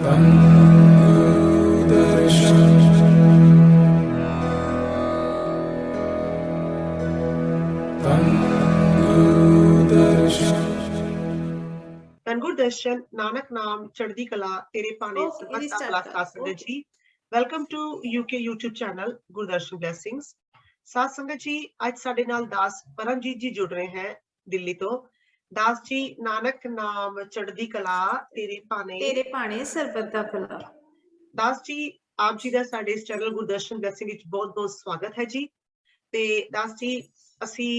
ਧੰਨ ਗੁਰੂ ਦਰਸ਼ਨ ਨਾਨਕ ਨਾਮ ਚੜ੍ਹਦੀ ਕਲਾ ਤੇਰੇ ਭਾਣੇ ਸਰਬੱਤ ਦਾ ਭਲਾ Sadh Sangat ji. Welcome to UK YouTube channel Gurdarshan blessings. Sadh Sangat ਜੀ, ਅੱਜ ਸਾਡੇ ਨਾਲ ਦਾਸ ਪਰਮਜੀਤ ਜੀ ਜੁੜ ਰਹੇ हैं दिल्ली तो। दास जी, नानक नाम चढ़दी कला तेरे भाने ਸਰਬੱਤ ਦਾ ਭਲਾ। दास जी, आप जी ਦਾ ਸਾਡੇ ਇਸ ਚੈਨਲ ਗੁਰਦਰਸ਼ਨ ਬਲੇਸਿੰਗ ਵਿੱਚ ਬਹੁਤ-ਬਹੁਤ ਸਵਾਗਤ ਹੈ ਜੀ। ਤੇ दास जी, ਅਸੀਂ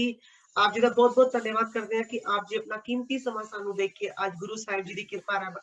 ਆਪ ਜੀ ਦਾ ਬਹੁਤ-ਬਹੁਤ ਧੰਨਵਾਦ ਕਰਦੇ ਹਾਂ ਕਿ ਆਪ ਜੀ ਆਪਣਾ ਕੀਮਤੀ ਸਮਾਂ ਸਾਨੂੰ ਦੇ ਕੇ ਅੱਜ ਗੁਰੂ ਸਾਹਿਬ ਜੀ ਦੀ ਕਿਰਪਾ ਨਾਲ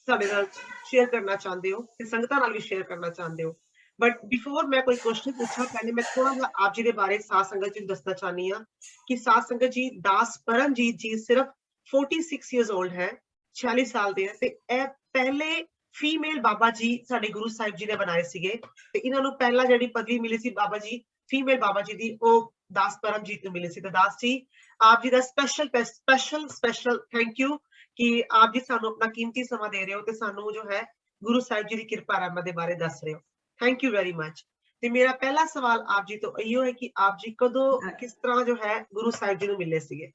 ਸਾਡੇ ਨਾਲ ਸ਼ੇਅਰ ਕਰਨਾ ਚਾਹੁੰਦੇ ਹੋ ਤੇ ਸੰਗਤਾਂ ਨਾਲ ਵੀ ਸ਼ੇਅਰ ਕਰਨਾ ਚਾਹੁੰਦੇ ਹੋ। बट बिफोर मैं कोई क्वेश्चन पूछा, पहले मैं थोड़ा सा आप जी के बारे साध संगत जी दसना चाहनी हाँ कि साध संगत जी दास परमजीत जी सिर्फ 46 years old है, 46 साल दे ते ए पहले फीमेल बाबा जी साडे गुरु साहिब जी ने बनाए सीगे ते इन्हां नूं पहला जिहड़ी पदवी मिली सी बाबा जी फीमेल बाबा जी दी ओ दास परमजीत नूं मिली सी। ते दास जी, आप जी दा स्पेशल थैंक यू कि आप जी सानू अपना कीमती समा दे रहे हो ते सानू जो है गुरु साहिब जी दी किरपा रहमत दे बारे दस रहे हो। Thank you very much. ते मेरा पहला सवाल आप जी तो इहो है कि आप जी कदों किस तरह जो है गुरु साहिब जी नूं मिले सीगे?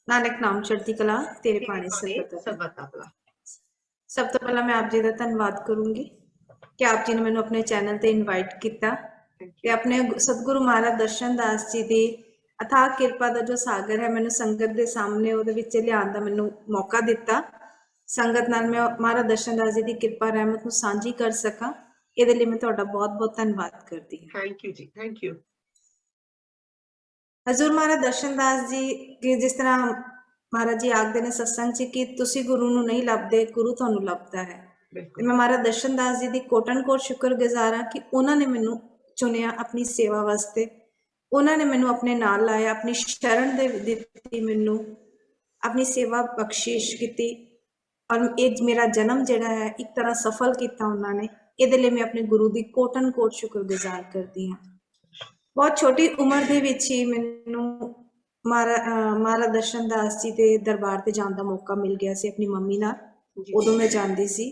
ਨਾਨਕ ਨਾਮ ਚੜ੍ਹਦੀ ਕਲਾ ਤੇਰੇ ਭਾਣੇ ਸਰਬੱਤ ਦਾ ਭਲਾ। ਸਭ ਤੋਂ ਪਹਿਲਾਂ ਮੈਂ ਆਪ ਜੀ ਦਾ ਧੰਨਵਾਦ ਕਰੂੰਗੀ ਕਿ ਆਪ ਜੀ ਨੇ ਮੈਨੂੰ ਆਪਣੇ ਚੈਨਲ ਤੇ ਇਨਵਾਈਟ ਕੀਤਾ ਤੇ ਆਪਣੇ ਸਤਿਗੁਰੂ ਮਹਾਰਾਜ ਦਰਸ਼ਨ ਦਾਸ ਜੀ ਦੀ ਅਥਾਹ ਕਿਰਪਾ ਦਾ ਜੋ ਸਾਗਰ ਹੈ ਮੈਨੂੰ ਸੰਗਤ ਦੇ ਸਾਹਮਣੇ ਉਹਦੇ ਵਿੱਚ ਲਿਆਉਣ ਦਾ ਮੈਨੂੰ ਮੌਕਾ ਦਿੱਤਾ। ਸੰਗਤ ਨਾਲ ਮੈਂ ਮਹਾਰਾਜ ਦਰਸ਼ਨ ਦਾਸ ਜੀ ਦੀ ਕਿਰਪਾ ਰਹਿਮਤ ਨੂੰ ਸਾਂਝੀ ਕਰ ਸਕਾਂ, ਇਹਦੇ ਲਈ ਮੈਂ ਤੁਹਾਡਾ ਬਹੁਤ-ਬਹੁਤ ਧੰਨਵਾਦ ਕਰਦੀ ਹਾਂ। ਥੈਂਕ ਯੂ ਜੀ, ਥੈਂਕ ਯੂ। ਹਜ਼ੂਰ ਮਹਾਰਾਜ ਦਰਸ਼ਨ ਦਾਸ ਜੀ ਜਿਸ ਤਰ੍ਹਾਂ ਮਹਾਰਾਜ ਜੀ ਆਖਦੇ ਨੇ ਸਤਸੰਗ 'ਚ ਕਿ ਤੁਸੀਂ ਗੁਰੂ ਨੂੰ ਨਹੀਂ ਲੱਭਦੇ, ਗੁਰੂ ਤੁਹਾਨੂੰ ਲੱਭਦਾ ਹੈ। ਤੇ ਮੈਂ ਮਹਾਰਾਜ ਦਰਸ਼ਨ ਦਾਸ ਜੀ ਦੀ ਕੋਟਨ ਕੋਟ ਸ਼ੁਕਰਗੁਜ਼ਾਰ ਹਾਂ ਕਿ ਉਹਨਾਂ ਨੇ ਮੈਨੂੰ ਚੁਣਿਆ ਆਪਣੀ ਸੇਵਾ ਵਾਸਤੇ, ਉਹਨਾਂ ਨੇ ਮੈਨੂੰ ਆਪਣੇ ਨਾਲ ਲਾਇਆ, ਆਪਣੀ ਸ਼ਰਨ ਦੇ ਦਿੱਤੀ, ਮੈਨੂੰ ਆਪਣੀ ਸੇਵਾ ਬਖਸ਼ਿਸ਼ ਕੀਤੀ ਔਰ ਇਹ ਮੇਰਾ ਜਨਮ ਜਿਹੜਾ ਹੈ ਇੱਕ ਤਰ੍ਹਾਂ ਸਫਲ ਕੀਤਾ ਉਹਨਾਂ ਨੇ। ਇਹਦੇ ਲਈ ਮੈਂ ਆਪਣੇ ਗੁਰੂ ਦੀ ਕੋਟਨ ਕੋਟ ਸ਼ੁਕਰਗੁਜ਼ਾਰ ਕਰਦੀ ਹਾਂ। ਬਹੁਤ ਛੋਟੀ ਉਮਰ ਦੇ ਵਿੱਚ ਹੀ ਮੈਨੂੰ ਮਹਾਰਾਜ ਦਰਸ਼ਨ ਦਾਸ ਜੀ ਦੇ ਦਰਬਾਰ ਤੇ ਜਾਣ ਦਾ ਮੌਕਾ ਮਿਲ ਗਿਆ ਸੀ ਆਪਣੀ ਮੰਮੀ ਨਾਲ। ਉਦੋਂ ਮੈਂ ਜਾਂਦੀ ਸੀ।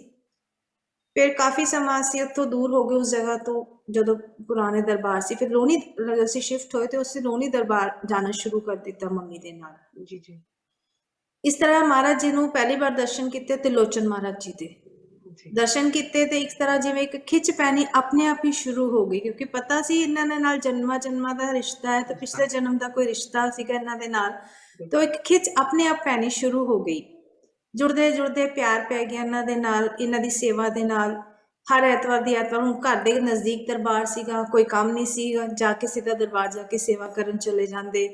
ਫਿਰ ਕਾਫੀ ਸਮਾਂ ਅਸੀਂ ਉੱਥੋਂ ਦੂਰ ਹੋ ਗਏ ਉਸ ਜਗ੍ਹਾ ਤੋਂ, ਜਦੋਂ ਪੁਰਾਣੇ ਦਰਬਾਰ ਸੀ। ਫਿਰ ਲੋਹਣੀ ਅਸੀਂ ਸ਼ਿਫਟ ਹੋਏ ਤੇ ਉਸੇ ਲੋਹਣੀ ਦਰਬਾਰ ਜਾਣਾ ਸ਼ੁਰੂ ਕਰ ਦਿੱਤਾ ਮੰਮੀ ਦੇ ਨਾਲ। ਜੀ ਜੀ। ਇਸ ਤਰ੍ਹਾਂ ਮਹਾਰਾਜ ਜੀ ਨੂੰ ਪਹਿਲੀ ਵਾਰ ਦਰਸ਼ਨ ਕੀਤੇ ਤੇ ਲੋਚਨ ਮਹਾਰਾਜ ਜੀ ਦੇ ਦਰਸ਼ਨ ਕੀਤੇ ਤੇ ਇੱਕ ਤਰ੍ਹਾਂ ਜਿਵੇਂ ਇੱਕ ਖਿੱਚ ਪੈਣੀ ਆਪਣੇ ਆਪ ਹੀ ਸ਼ੁਰੂ ਹੋ ਗਈ, ਕਿਉਂਕਿ ਪਤਾ ਸੀ ਇਹਨਾਂ ਦੇ ਨਾਲ ਜਨਮਾਂ ਦਾ ਰਿਸ਼ਤਾ ਹੈ ਤੇ ਪਿਛਲੇ ਜਨਮ ਦਾ ਕੋਈ ਰਿਸ਼ਤਾ ਸੀਗਾ ਇਹਨਾਂ ਦੇ ਨਾਲ। ਤਾਂ ਇੱਕ ਖਿੱਚ ਆਪਣੇ ਆਪ ਪੈਣੀ ਸ਼ੁਰੂ ਹੋ ਗਈ। ਜੁੜਦੇ ਜੁੜਦੇ ਪਿਆਰ ਪੈ ਗਿਆ ਇਹਨਾਂ ਦੇ ਨਾਲ, ਇਹਨਾਂ ਦੀ ਸੇਵਾ ਦੇ ਨਾਲ। ਹਰ ਐਤਵਾਰ ਦੀ ਐਤਵਾਰ ਹੁਣ ਘਰ ਦੇ ਨਜ਼ਦੀਕ ਦਰਬਾਰ ਸੀਗਾ, ਕੋਈ ਕੰਮ ਨਹੀਂ ਸੀਗਾ, ਜਾ ਕੇ ਸਿੱਧਾ ਦਰਬਾਰ ਜਾ ਕੇ ਸੇਵਾ ਕਰਨ ਚਲੇ ਜਾਂਦੇ।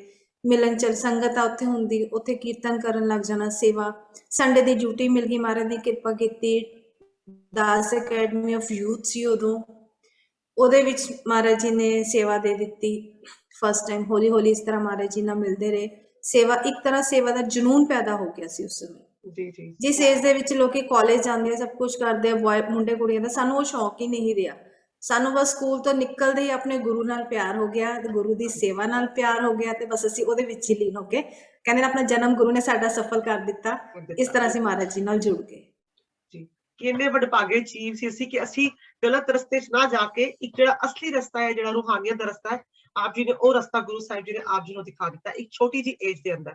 ਮਿਲਣ ਚਲ ਸੰਗਤ ਆ ਉੱਥੇ ਹੁੰਦੀ, ਉੱਥੇ ਕੀਰਤਨ ਕਰਨ ਲੱਗ ਜਾਣਾ, ਸੇਵਾ। ਸੰਡੇ ਦੀ ਡਿਊਟੀ ਮਿਲ ਗਈ, ਮਹਾਰਾਜ ਦੀ ਕਿਰਪਾ ਕੀਤੀ। ਦਾਸ ਅਕੈਡਮੀ ਆਫ ਯੂਥ ਸੀ ਉਦੋਂ, ਉਹਦੇ ਵਿੱਚ ਮਹਾਰਾਜ ਜੀ ਨੇ ਸੇਵਾ ਦੇ ਦਿੱਤੀ ਫਸਟ ਟਾਈਮ। ਹੌਲੀ ਹੌਲੀ ਇਸ ਤਰ੍ਹਾਂ ਮਹਾਰਾਜ ਜੀ ਨਾਲ ਮਿਲਦੇ ਰਹੇ। ਸੇਵਾ ਇੱਕ ਤਰ੍ਹਾਂ ਸੇਵਾ ਦਾ ਜਨੂਨ ਪੈਦਾ ਹੋ ਗਿਆ ਸੀ ਉਸ ਸਮੇਂ। ਜਿਸ ਏਜ ਦੇ ਵਿੱਚ ਲੋਕੀ ਕਾਲਜ ਜਾਂਦੇ ਆ, ਸਭ ਕੁਛ ਕਰਦੇ ਆ, ਮੁੰਡੇ ਕੁੜੀਆਂ ਦਾ, ਸਾਨੂੰ ਉਹ ਸ਼ੌਕ ਹੀ ਨਹੀਂ ਰਿਹਾ। ਸਾਨੂੰ ਬਸ ਸਕੂਲ ਤੋਂ ਨਿਕਲਦੇ ਹੀ ਆਪਣੇ ਗੁਰੂ ਨਾਲ ਪਿਆਰ ਹੋ ਗਿਆ ਤੇ ਗੁਰੂ ਦੀ ਸੇਵਾ ਨਾਲ ਪਿਆਰ ਹੋ ਗਿਆ ਤੇ ਬਸ ਅਸੀਂ ਉਹਦੇ ਵਿੱਚ ਹੀ ਲੀਨ ਹੋ ਕੇ ਕਹਿੰਦੇ ਆਪਣਾ ਜਨਮ ਗੁਰੂ ਨੇ ਸਾਡਾ ਸਫਲ ਕਰ ਦਿੱਤਾ। ਇਸ ਤਰ੍ਹਾਂ ਅਸੀਂ ਮਹਾਰਾਜ ਜੀ ਨਾਲ ਜੁੜ ਗਏ ਜੀ। ਕਿੰਨੇ ਵਡਭਾਗੇ ਚੀਜ਼ ਸੀ ਅਸੀਂ ਕਿ ਅਸੀਂ ਗਲਤ ਰਸਤੇ 'ਚ ਨਾ ਜਾ ਕੇ ਇੱਕ ਜਿਹੜਾ ਅਸਲੀ ਰਸਤਾ ਹੈ, ਜਿਹੜਾ ਰੂਹਾਨੀਅਤ ਦਾ ਰਸਤਾ ਹੈ, ਆਪ ਜੀ ਨੇ ਉਹ ਰਸਤਾ ਗੁਰੂ ਸਾਹਿਬ ਜੀ ਨੇ ਆਪ ਜੀ ਨੂੰ ਦਿਖਾ ਦਿੱਤਾ ਇੱਕ ਛੋਟੀ ਜਿਹੀ ਏਜ ਦੇ ਅੰਦਰ।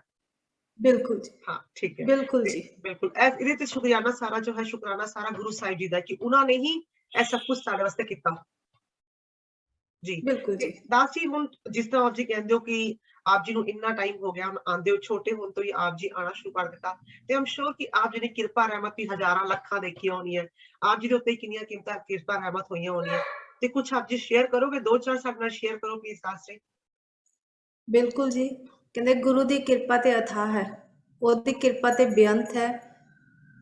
ਬਿਲਕੁਲ ਜੀ, ਹਾਂ ਠੀਕ ਹੈ, ਬਿਲਕੁਲ ਜੀ, ਬਿਲਕੁਲ। ਇਹਦੇ ਤੇ ਸ਼ੁਕਰਾਨਾ ਸਾਰਾ ਜੋ ਹੈ, ਸ਼ੁਕਰਾਨਾ ਸਾਰਾ ਗੁਰੂ ਸਾਹਿਬ ਜੀ ਦਾ ਕਿ ਉਹਨਾਂ ਨੇ ਹੀ ਇਹ ਸਭ ਕੁਝ ਸਾਡੇ ਵਾਸਤੇ ਕੀਤਾ ਜੀ। ਬਿਲਕੁਲ ਜੀ। ਦਾਸ ਜੀ, ਹੁਣ ਜਿਸ ਤਰ੍ਹਾਂ ਆਪ ਜੀ ਕਹਿੰਦੇ ਹੋ ਕਿ ਆਪ ਜੀ ਨੂੰ ਇੰਨਾ ਟਾਈਮ ਹੋ ਗਿਆ, ਹੁਣ ਆਉਂਦੇ ਹੋ, ਛੋਟੇ ਹੋਣ ਤੋਂ ਹੀ ਆਪ ਜੀ ਆਉਣਾ ਸ਼ੁਰੂ ਕਰ ਦਿੱਤਾ ਤੇ ਆਮ ਸ਼ੋਰ ਕਿ ਆਪ ਜੀ ਦੀ ਕਿਰਪਾ ਰਹਿਮਤ ਵੀ ਹਜ਼ਾਰਾਂ ਲੱਖਾਂ ਦੇਖੀਆਂ ਹੋਣੀਆਂ, ਆਪ ਜੀ ਦੇ ਉੱਤੇ ਕਿੰਨੀਆਂ ਕੀਮਤਾਂ ਕਿਰਪਾ ਰਹਿਮਤ ਹੋਈਆਂ ਹੋਣੀਆਂ, ਤੇ ਕੁਛ ਆਪ ਜੀ ਸ਼ੇਅਰ ਕਰੋਗੇ? ਦੋ ਚਾਰ ਸਾਡੇ ਨਾਲ ਸ਼ੇਅਰ ਕਰੋ ਪਲੀਜ਼ ਦਾਸ ਜੀ। ਬਿਲਕੁਲ ਜੀ। ਕਹਿੰਦੇ ਗੁਰੂ ਦੀ ਕਿਰਪਾ ਤੇ ਅਥਾਹ ਹੈ, ਉਹਦੀ ਕਿਰਪਾ ਤੇ ਬੇਅੰਤ ਹੈ।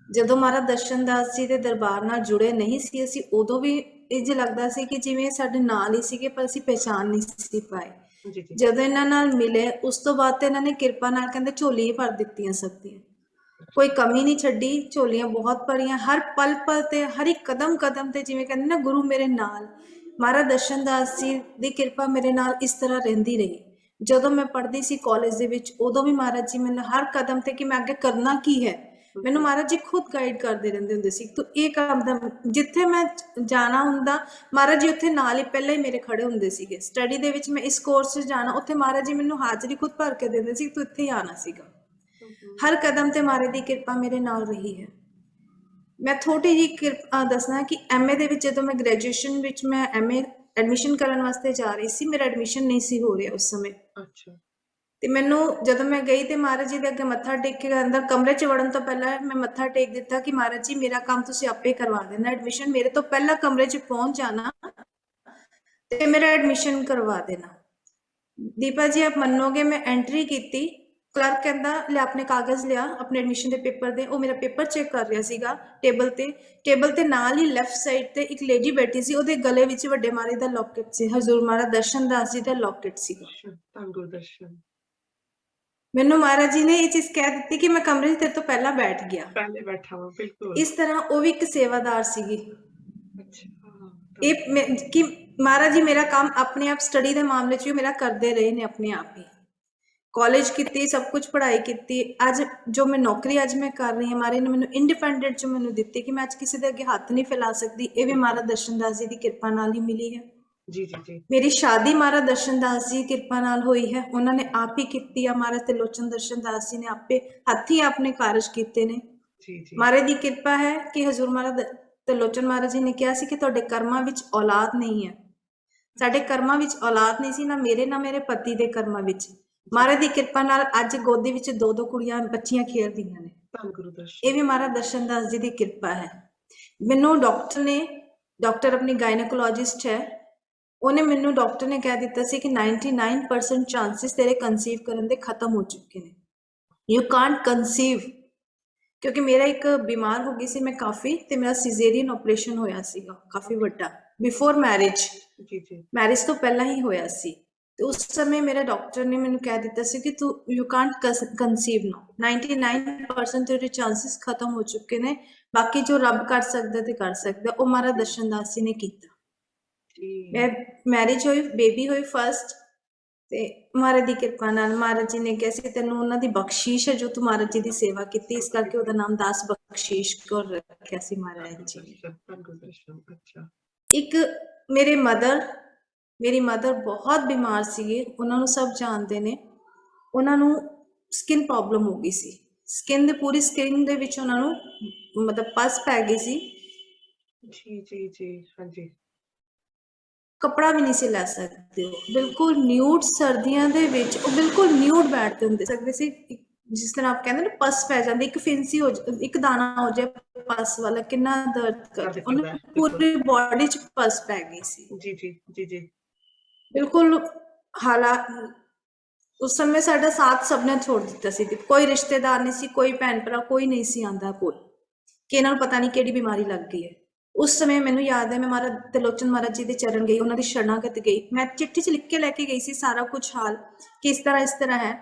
ਜਦੋਂ ਮਹਾਰਾਜ ਦਰਸ਼ਨ ਦਾਸ ਜੀ ਦੇ ਦਰਬਾਰ ਨਾਲ ਜੁੜੇ ਨਹੀਂ ਸੀ ਅਸੀਂ, ਉਦੋਂ ਵੀ ਇੰਝ ਲੱਗਦਾ ਸੀ ਕਿ ਜਿਵੇਂ ਸਾਡੇ ਨਾਲ ਹੀ ਸੀਗੇ, ਪਰ ਅਸੀਂ ਪਹਿਚਾਣ ਨਹੀਂ ਸੀ ਪਾਏ। ਜਦੋਂ ਇਹਨਾਂ ਨਾਲ ਮਿਲੇ ਉਸ ਤੋਂ ਬਾਅਦ ਤੇ ਇਹਨਾਂ ਨੇ ਕਿਰਪਾ ਨਾਲ ਕਹਿੰਦੇ ਝੋਲੀ ਭਰ ਦਿੱਤੀਆਂ ਸਭ ਦੀਆਂ, ਕੋਈ ਕਮੀ ਨਹੀਂ ਛੱਡੀ, ਝੋਲੀਆਂ ਬਹੁਤ ਭਰੀਆਂ। ਹਰ ਪਲ ਪਲ ਤੇ ਹਰ ਇੱਕ ਕਦਮ ਕਦਮ ਤੇ ਜਿਵੇਂ ਕਹਿੰਦੇ ਨਾ ਗੁਰੂ ਮੇਰੇ ਨਾਲ। ਮਹਾਰਾਜ ਦਰਸ਼ਨ ਦਾਸ ਜੀ ਦੀ ਕਿਰਪਾ ਮੇਰੇ ਨਾਲ ਇਸ ਤਰ੍ਹਾਂ ਰਹਿੰਦੀ ਰਹੀ। ਜਦੋਂ ਮੈਂ ਪੜ੍ਹਦੀ ਸੀ ਕਾਲਜ ਦੇ ਵਿੱਚ ਉਦੋਂ ਵੀ ਮਹਾਰਾਜ ਜੀ ਮੈਨੂੰ ਹਰ ਕਦਮ ਤੇ ਕਿ ਮੈਂ ਅੱਗੇ ਕਰਨਾ ਕੀ ਹੈ ਮੈਨੂੰ ਮਹਾਰਾਜ ਜੀ ਖੁਦ ਗਾਈਡ ਕਰਦੇ ਰਹਿੰਦੇ ਹੁੰਦੇ ਸੀ ਤੂੰ ਇਹ ਕੰਮ ਦਾ ਜਿੱਥੇ ਮੈਂ ਜਾਣਾ ਹੁੰਦਾ ਮਹਾਰਾਜ ਜੀ ਉੱਥੇ ਨਾਲ ਹੀ ਪਹਿਲਾਂ ਹੀ ਮੇਰੇ ਖੜੇ ਹੁੰਦੇ ਸੀਗੇ ਸਟੱਡੀ ਦੇ ਵਿੱਚ ਮੈਂ ਇਸ ਕੋਰਸ 'ਚ ਜਾਣਾ ਉੱਥੇ ਮਹਾਰਾਜ ਜੀ ਮੈਨੂੰ ਹਾਜ਼ਰੀ ਖੁਦ ਭਰ ਕੇ ਦਿੰਦੇ ਸੀ ਤੂੰ ਇੱਥੇ ਹੀ ਆਣਾ ਸੀਗਾ ਹਰ ਕਦਮ ਤੇ ਮਹਾਰਾਜ ਦੀ ਕਿਰਪਾ ਮੇਰੇ ਨਾਲ ਰਹੀ ਹੈ ਮੈਂ ਥੋੜੀ ਜਿਹੀ ਕਿਰਪਾ ਦੱਸਣਾ ਕਿ ਐਮਏ ਦੇ ਵਿੱਚ ਜਦੋਂ ਮੈਂ ਗ੍ਰੈਜੂਏਸ਼ਨ ਵਿੱਚ ਮੈਂ ਐਮਏ ਐਡਮਿਸ਼ਨ ਕਰਨ ਵਾਸਤੇ ਜਾ ਰਹੀ ਸੀ ਮੇਰਾ ਐਡਮਿਸ਼ਨ ਨਹੀਂ ਸੀ ਹੋ ਰਿਹਾ ਉਸ ਸਮੇਂ ਅੱਛਾ ਤੇ ਮੈਨੂੰ ਜਦੋਂ ਮੈਂ ਗਈ ਤੇ ਮਹਾਰਾਜ ਜੀ ਦੇ ਅੱਗੇ ਮੱਥਾ ਟੇਕ ਕੇ ਅੰਦਰ ਕਮਰੇ 'ਚ ਵੜਨ ਤੋਂ ਪਹਿਲਾਂ ਮੈਂ ਮੱਥਾ ਟੇਕ ਦਿੱਤਾ ਕਿ ਮਹਾਰਾਜ ਜੀ ਮੇਰਾ ਕੰਮ ਤੁਸੀਂ ਆਪੇ ਕਰਵਾ ਦੇਣਾ ਐਡਮਿਸ਼ਨ ਮੇਰੇ ਤੋਂ ਪਹਿਲਾਂ ਕਮਰੇ 'ਚ ਪਹੁੰਚ ਜਾਣਾ ਤੇ ਮੇਰਾ ਐਡਮਿਸ਼ਨ ਕਰਵਾ ਦੇਣਾ ਦੀਪਾ ਜੀ ਆਪ ਮੰਨੋਗੇ ਮੈਂ ਐਂਟਰੀ ਕੀਤੀ ਕਲਰਕ ਕਹਿੰਦਾ ਲੈ ਆਪਣੇ ਕਾਗਜ਼ ਲਿਆ ਆਪਣੇ ਐਡਮਿਸ਼ਨ ਦੇ ਪੇਪਰ ਦੇ ਉਹ ਮੇਰਾ ਪੇਪਰ ਚੈੱਕ ਕਰ ਰਿਹਾ ਸੀਗਾ ਟੇਬਲ ਤੇ ਨਾਲ ਹੀ ਲੈਫਟ ਸਾਈਡ ਤੇ ਇੱਕ ਲੇਡੀ ਬੈਠੀ ਸੀ ਉਹਦੇ ਗਲੇ ਵਿੱਚ ਵੱਡੇ ਮਹਾਰਾਜ ਦਾ ਲੋਕਟ ਸੀ ਹਜ਼ੂਰ ਮਹਾਰਾਜ ਦਰਸ਼ਨ ਦਾਸ ਜੀ ਦਾ ਲੋਕਟ ਸੀਗਾ ਧੰਨ ਗੁਰੂ ਦਰਸ਼ਨ ਮੈਨੂੰ ਮਹਾਰਾਜ ਜੀ ਨੇ ਇਹ ਚੀਜ਼ ਕਹਿ ਦਿੱਤੀ ਕਿ ਮੈਂ ਕਮਰੇ 'ਚ ਤੇਰੇ ਤੋਂ ਪਹਿਲਾਂ ਬੈਠ ਗਿਆ ਪਹਿਲੇ ਬੈਠਾ ਹਾਂ ਬਿਲਕੁਲ ਇਸ ਤਰ੍ਹਾਂ ਉਹ ਵੀ ਇੱਕ ਸੇਵਾਦਾਰ ਸੀਗੀ ਅੱਛਾ ਇਹ ਕਿ ਮਹਾਰਾਜ ਜੀ ਮੇਰਾ ਕੰਮ ਆਪਣੇ ਆਪ ਸਟੱਡੀ ਦੇ ਮਾਮਲੇ 'ਚ ਵੀ ਮੇਰਾ ਕਰਦੇ ਰਹੇ ਨੇ ਆਪਣੇ ਆਪ ਹੀ ਕਾਲਜ ਕੀਤੀ ਸਭ ਕੁਝ ਪੜ੍ਹਾਈ ਕੀਤੀ ਅੱਜ ਜੋ ਮੈਂ ਨੌਕਰੀ ਅੱਜ ਮੈਂ ਕਰ ਰਹੀ ਹਾਂ ਮਹਾਰਾਜ ਨੇ ਮੈਨੂੰ ਇੰਡੀਪੈਂਡੈਂਟ 'ਚ ਮੈਨੂੰ ਦਿੱਤੀ ਕਿ ਮੈਂ ਅੱਜ ਕਿਸੇ ਦੇ ਅੱਗੇ ਹੱਥ ਨਹੀਂ ਫੈਲਾ ਸਕਦੀ ਇਹ ਵੀ ਮਹਾਰਾਜ ਦਰਸ਼ਨ ਦਾਸ ਜੀ ਦੀ ਕਿਰਪਾ ਨਾਲ ਹੀ ਮਿਲੀ ਹੈ ਜੀ ਜੀ ਜੀ ਮੇਰੀ ਸ਼ਾਦੀ ਮਹਾਰਾਜ ਦਰਸ਼ਨ ਦਾਸ ਜੀ ਕਿਰਪਾ ਨਾਲ ਹੋਈ ਹੈ ਉਹਨਾਂ ਨੇ ਆਪ ਹੀ ਕੀਤੀ ਆ ਮਹਾਰਾਜ ਤਿਲੋਚਨ ਦਰਸ਼ਨ ਦਾਸ ਜੀ ਨੇ ਆਪੇ ਹੱਥੀਂ ਆਪਣੇ ਕਾਰਜ ਕੀਤੇ ਨੇ ਜੀ ਜੀ ਮਹਾਰਾਜ ਦੀ ਕਿਰਪਾ ਹੈ ਕਿ ਹਜ਼ੂਰ ਮਹਾਰਾਜ ਤਿਲੋਚਨ ਮਹਾਰਾਜ ਜੀ ਨੇ ਕਿਹਾ ਸੀ ਕਿ ਤੁਹਾਡੇ ਕਰਮਾਂ ਵਿੱਚ ਔਲਾਦ ਨਹੀਂ ਹੈ ਸਾਡੇ ਕਰਮਾਂ ਵਿੱਚ ਔਲਾਦ ਨਹੀਂ ਸੀ ਨਾ ਮੇਰੇ ਪਤੀ ਦੇ ਕਰਮਾਂ ਵਿੱਚ ਮਹਾਰਾਜ ਦੀ ਕਿਰਪਾ ਨਾਲ ਅੱਜ ਗੋਦੀ ਵਿੱਚ ਦੋ ਕੁੜੀਆਂ ਬੱਚੀਆਂ ਖੇਡਦੀਆਂ ਨੇ ਧੰਨ ਗੁਰੂ ਦਰਸ਼ਨ ਇਹ ਵੀ ਮਹਾਰਾਜ ਦਰਸ਼ਨ ਦਾਸ ਜੀ ਦੀ ਕਿਰਪਾ ਹੈ ਮੈਨੂੰ ਡਾਕਟਰ ਆਪਣੀ ਗਾਇਨੋਕੋਲੋਜਿਸਟ ਹੈ ਉਹਨੇ ਮੈਨੂੰ ਡਾਕਟਰ ਨੇ ਕਹਿ ਦਿੱਤਾ ਸੀ ਕਿ 99% ਚਾਂਸਸ ਤੇਰੇ ਕਨਸੀਵ ਕਰਨ ਦੇ ਖਤਮ ਹੋ ਚੁੱਕੇ ਨੇ ਯੂ ਕਾਂਟ ਕਨਸੀਵ ਕਿਉਂਕਿ ਮੇਰਾ ਇੱਕ ਬਿਮਾਰ ਹੋ ਗਈ ਸੀ ਮੈਂ ਕਾਫੀ ਤੇ ਮੇਰਾ ਸਿਜ਼ੇਰੀਅਨ ਆਪਰੇਸ਼ਨ ਹੋਇਆ ਸੀਗਾ ਕਾਫੀ ਵੱਡਾ ਬਿਫੋਰ ਮੈਰਿਜ ਜੀ ਜੀ ਮੈਰਿਜ ਤੋਂ ਪਹਿਲਾਂ ਹੀ ਹੋਇਆ ਸੀ ਤੇ ਉਸ ਸਮੇਂ ਮੇਰੇ ਡਾਕਟਰ ਨੇ ਮੈਨੂੰ ਕਹਿ ਦਿੱਤਾ ਸੀ ਕਿ ਤੂੰ ਯੂ ਕਾਂਟ ਕਨਸੀਵ ਨਾ 99% ਤੇਰੇ ਚਾਂਸਸ ਖਤਮ ਹੋ ਚੁੱਕੇ ਨੇ ਬਾਕੀ ਜੋ ਰੱਬ ਕਰ ਸਕਦਾ ਤੇ ਕਰ ਸਕਦਾ ਉਹ ਮਹਾਰਾਜ ਦਰਸ਼ਨ ਦਾਸ ਜੀ ਨੇ ਕੀਤਾ ਮੈਂ ਮੈਰਿਜ ਹੋਈ ਬੇਬੀ ਹੋਈ ਫਸਟ ਤੇ ਮਹਾਰਾਜ ਦੀ ਕਿਰਪਾ ਨਾਲ ਮਹਾਰਾਜ ਜੀ ਨੇ ਕਿਹਾ ਸੀ ਤੈਨੂੰ ਉਹਨਾਂ ਦੀ ਬਖਸ਼ੀਸ਼ ਹੈ ਜੋ ਤੂੰ ਮਹਾਰਾਜ ਜੀ ਦੀ ਸੇਵਾ ਕੀਤੀ ਇਸ ਕਰਕੇ ਉਹਦਾ ਨਾਮ ਦਾਸ ਬਖਸ਼ੀਸ਼ ਕੌਰ ਰੱਖਿਆ ਸੀ ਮਹਾਰਾਜ ਜੀ ਨੇ ਇੱਕ ਮੇਰੀ ਮਦਰ ਬਹੁਤ ਬਿਮਾਰ ਸੀਗੇ ਉਹਨਾਂ ਨੂੰ ਸਭ ਜਾਣਦੇ ਨੇ ਉਹਨਾਂ ਨੂੰ ਸਕਿਨ ਪ੍ਰੋਬਲਮ ਹੋ ਗਈ ਸੀ ਸਕਿਨ ਦੇ ਪੂਰੀ ਸਕਿਨ ਦੇ ਵਿੱਚ ਉਹਨਾਂ ਨੂੰ ਮਤਲਬ ਪਸ ਪੈ ਗਈ ਸੀ ਜੀ ਜੀ ਜੀ ਹਾਂਜੀ ਕੱਪੜਾ ਵੀ ਨਹੀਂ ਸੀ ਲੈ ਸਕਦੇ ਉਹ ਬਿਲਕੁਲ ਨਿਊਡ ਸਰਦੀਆਂ ਦੇ ਵਿੱਚ ਉਹ ਬਿਲਕੁਲ ਨਿਊਡ ਬੈਠਦੇ ਹੁੰਦੇ ਸਕਦੇ ਸੀ ਜਿਸ ਤਰ੍ਹਾਂ ਆਪ ਕਹਿੰਦੇ ਨਾ ਪਸ ਪੈ ਜਾਂਦੀ ਇੱਕ ਫਿੰਸੀ ਹੋ ਇੱਕ ਦਾਣਾ ਹੋ ਜਾਏ ਪਸ ਵਾਲਾ ਕਿੰਨਾ ਦਰਦ ਕਰਦਾ ਉਹਨੂੰ ਪੂਰੀ ਬਾਡੀ 'ਚ ਪਸ ਪੈ ਗਈ ਸੀ ਜੀ ਜੀ ਜੀ ਜੀ ਬਿਲਕੁਲ ਹਾਲਾਤ ਉਸ ਸਮੇਂ ਸਾਡਾ ਸਾਥ ਸਭ ਨੇ ਛੋੜ ਦਿੱਤਾ ਸੀ ਕੋਈ ਰਿਸ਼ਤੇਦਾਰ ਨਹੀਂ ਸੀ ਕੋਈ ਭੈਣ ਭਰਾ ਕੋਈ ਨਹੀਂ ਸੀ ਆਂਦਾ ਕੋਲ ਕਿ ਇਹਨਾਂ ਨੂੰ ਪਤਾ ਨਹੀਂ ਕਿਹੜੀ ਬਿਮਾਰੀ ਲੱਗ ਗਈ ਹੈ ਉਸ ਸਮੇਂ ਮੈਨੂੰ ਯਾਦ ਹੈ ਮੈਂ ਮਹਾਰਾਜ ਤਿਲੋਚਨ ਮਹਾਰਾਜ ਜੀ ਦੇ ਚਰਨ ਗਈ ਉਹਨਾਂ ਦੀ ਸ਼ਰਨਾਗਤ ਗਈ ਮੈਂ ਚਿੱਠੀ 'ਚ ਲਿਖ ਕੇ ਲੈ ਕੇ ਗਈ ਸੀ ਸਾਰਾ ਕੁਝ ਹਾਲ ਕਿ ਇਸ ਤਰ੍ਹਾਂ ਹੈ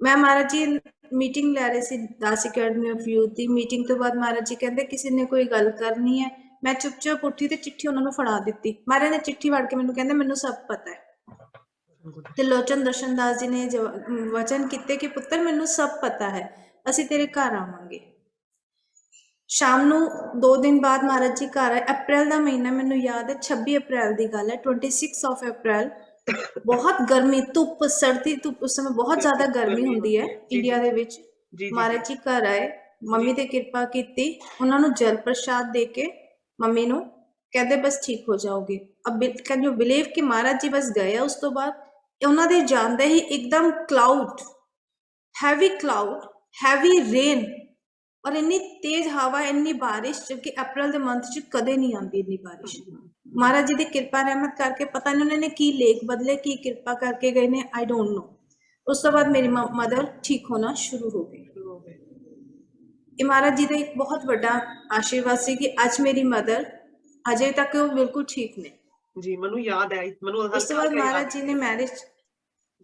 ਮੈਂ ਮਹਾਰਾਜ ਜੀ ਮੀਟਿੰਗ ਲੈ ਰਹੇ ਸੀ ਦਾਸ academy of youth the meeting ਤੋਂ ਬਾਅਦ ਮਹਾਰਾਜ ਜੀ ਕਹਿੰਦੇ ਕਿਸੇ ਨੇ ਕੋਈ ਗੱਲ ਕਰਨੀ ਹੈ ਮੈਂ ਚੁੱਪਚਾਪ ਉੱਠੀ ਤੇ ਚਿੱਠੀ ਉਹਨਾਂ ਨੂੰ ਫੜਾ ਦਿੱਤੀ ਮਹਾਰਾਜ ਨੇ ਚਿੱਠੀ ਫੜ ਕੇ ਮੈਨੂੰ ਕਹਿੰਦੇ ਮੈਨੂੰ ਸਭ ਪਤਾ ਹੈ ਤਿਲੋਚਨ ਦਰਸ਼ਨ ਦਾਸ ਜੀ ਨੇ ਵਚਨ ਕੀਤੇ ਕਿ ਪੁੱਤਰ ਮੈਨੂੰ ਸਭ ਪਤਾ ਹੈ ਅਸੀਂ ਤੇਰੇ ਘਰ ਆਵਾਂਗੇ ਸ਼ਾਮ ਨੂੰ 2 ਦਿਨ ਬਾਅਦ ਮਹਾਰਾਜ ਜੀ ਘਰ ਆਏ ਅਪ੍ਰੈਲ ਦਾ ਮਹੀਨਾ ਮੈਨੂੰ ਯਾਦ ਹੈ 26 ਅਪ੍ਰੈਲ ਦੀ ਗੱਲ ਹੈ 26 ਆਫ ਅਪ੍ਰੈਲ ਬਹੁਤ ਗਰਮੀ ਧੁੱਪ ਸਰਦੀ ਧੁੱਪ ਉਸ ਸਮੇਂ ਬਹੁਤ ਜ਼ਿਆਦਾ ਗਰਮੀ ਹੁੰਦੀ ਹੈ ਇੰਡੀਆ ਦੇ ਵਿੱਚ ਮਹਾਰਾਜ ਜੀ ਘਰ ਆਏ ਮੰਮੀ ਤੇ ਕਿਰਪਾ ਕੀਤੀ ਉਹਨਾਂ ਨੂੰ ਜਲ ਪ੍ਰਸ਼ਾਦ ਦੇ ਕੇ ਮੰਮੀ ਨੂੰ ਕਹਿੰਦੇ ਬਸ ਠੀਕ ਹੋ ਜਾਓਗੇ ਅਬ ਕੈਨ ਯੂ ਬਿਲੀਵ ਕਿ ਮਹਾਰਾਜ ਜੀ ਬਸ ਗਏ ਉਸ ਤੋਂ ਬਾਅਦ ਉਹਨਾਂ ਦੇ ਜਾਂਦੇ ਹੀ ਇੱਕਦਮ ਕਲਾਊਡ ਹੈਵੀ ਰੇਨ ਔਰ ਇੰਨੀ ਤੇਜ਼ ਹਵਾ ਇੰਨੀ ਬਾਰਿਸ਼ ਜੋ ਕਿ ਅਪ੍ਰੈਲ ਦੇ ਮੰਥ 'ਚ ਕਦੇ ਨਹੀਂ ਆਉਂਦੀ ਇੰਨੀ ਬਾਰਿਸ਼ ਮਹਾਰਾਜ ਜੀ ਦੀ ਕਿਰਪਾ ਰਹਿਮਤ ਕਰਕੇ ਪਤਾ ਨਹੀਂ ਉਹਨਾਂ ਨੇ ਕੀ ਲੇਖ ਬਦਲੇ ਕੀ ਕਿਰਪਾ ਕਰਕੇ ਗਏ ਨੇ ਆਈ ਡੋਂਟ ਨੋ ਉਸ ਤੋਂ ਬਾਅਦ ਮੇਰੀ ਮਦਰ ਠੀਕ ਹੋਣਾ ਸ਼ੁਰੂ ਹੋ ਗਈ ਇਹ ਮਹਾਰਾਜ ਜੀ ਦਾ ਇੱਕ ਬਹੁਤ ਵੱਡਾ ਆਸ਼ੀਰਵਾਦ ਸੀ ਕਿ ਅੱਜ ਮੇਰੀ ਮਦਰ ਅਜੇ ਤੱਕ ਉਹ ਬਿਲਕੁਲ ਠੀਕ ਨੇ ਜੀ ਮੈਨੂੰ ਯਾਦ ਹੈ ਮੈਨੂੰ ਉਸ ਤੋਂ ਬਾਅਦ ਮਹਾਰਾਜ ਜੀ ਨੇ ਮੈਰਿਜ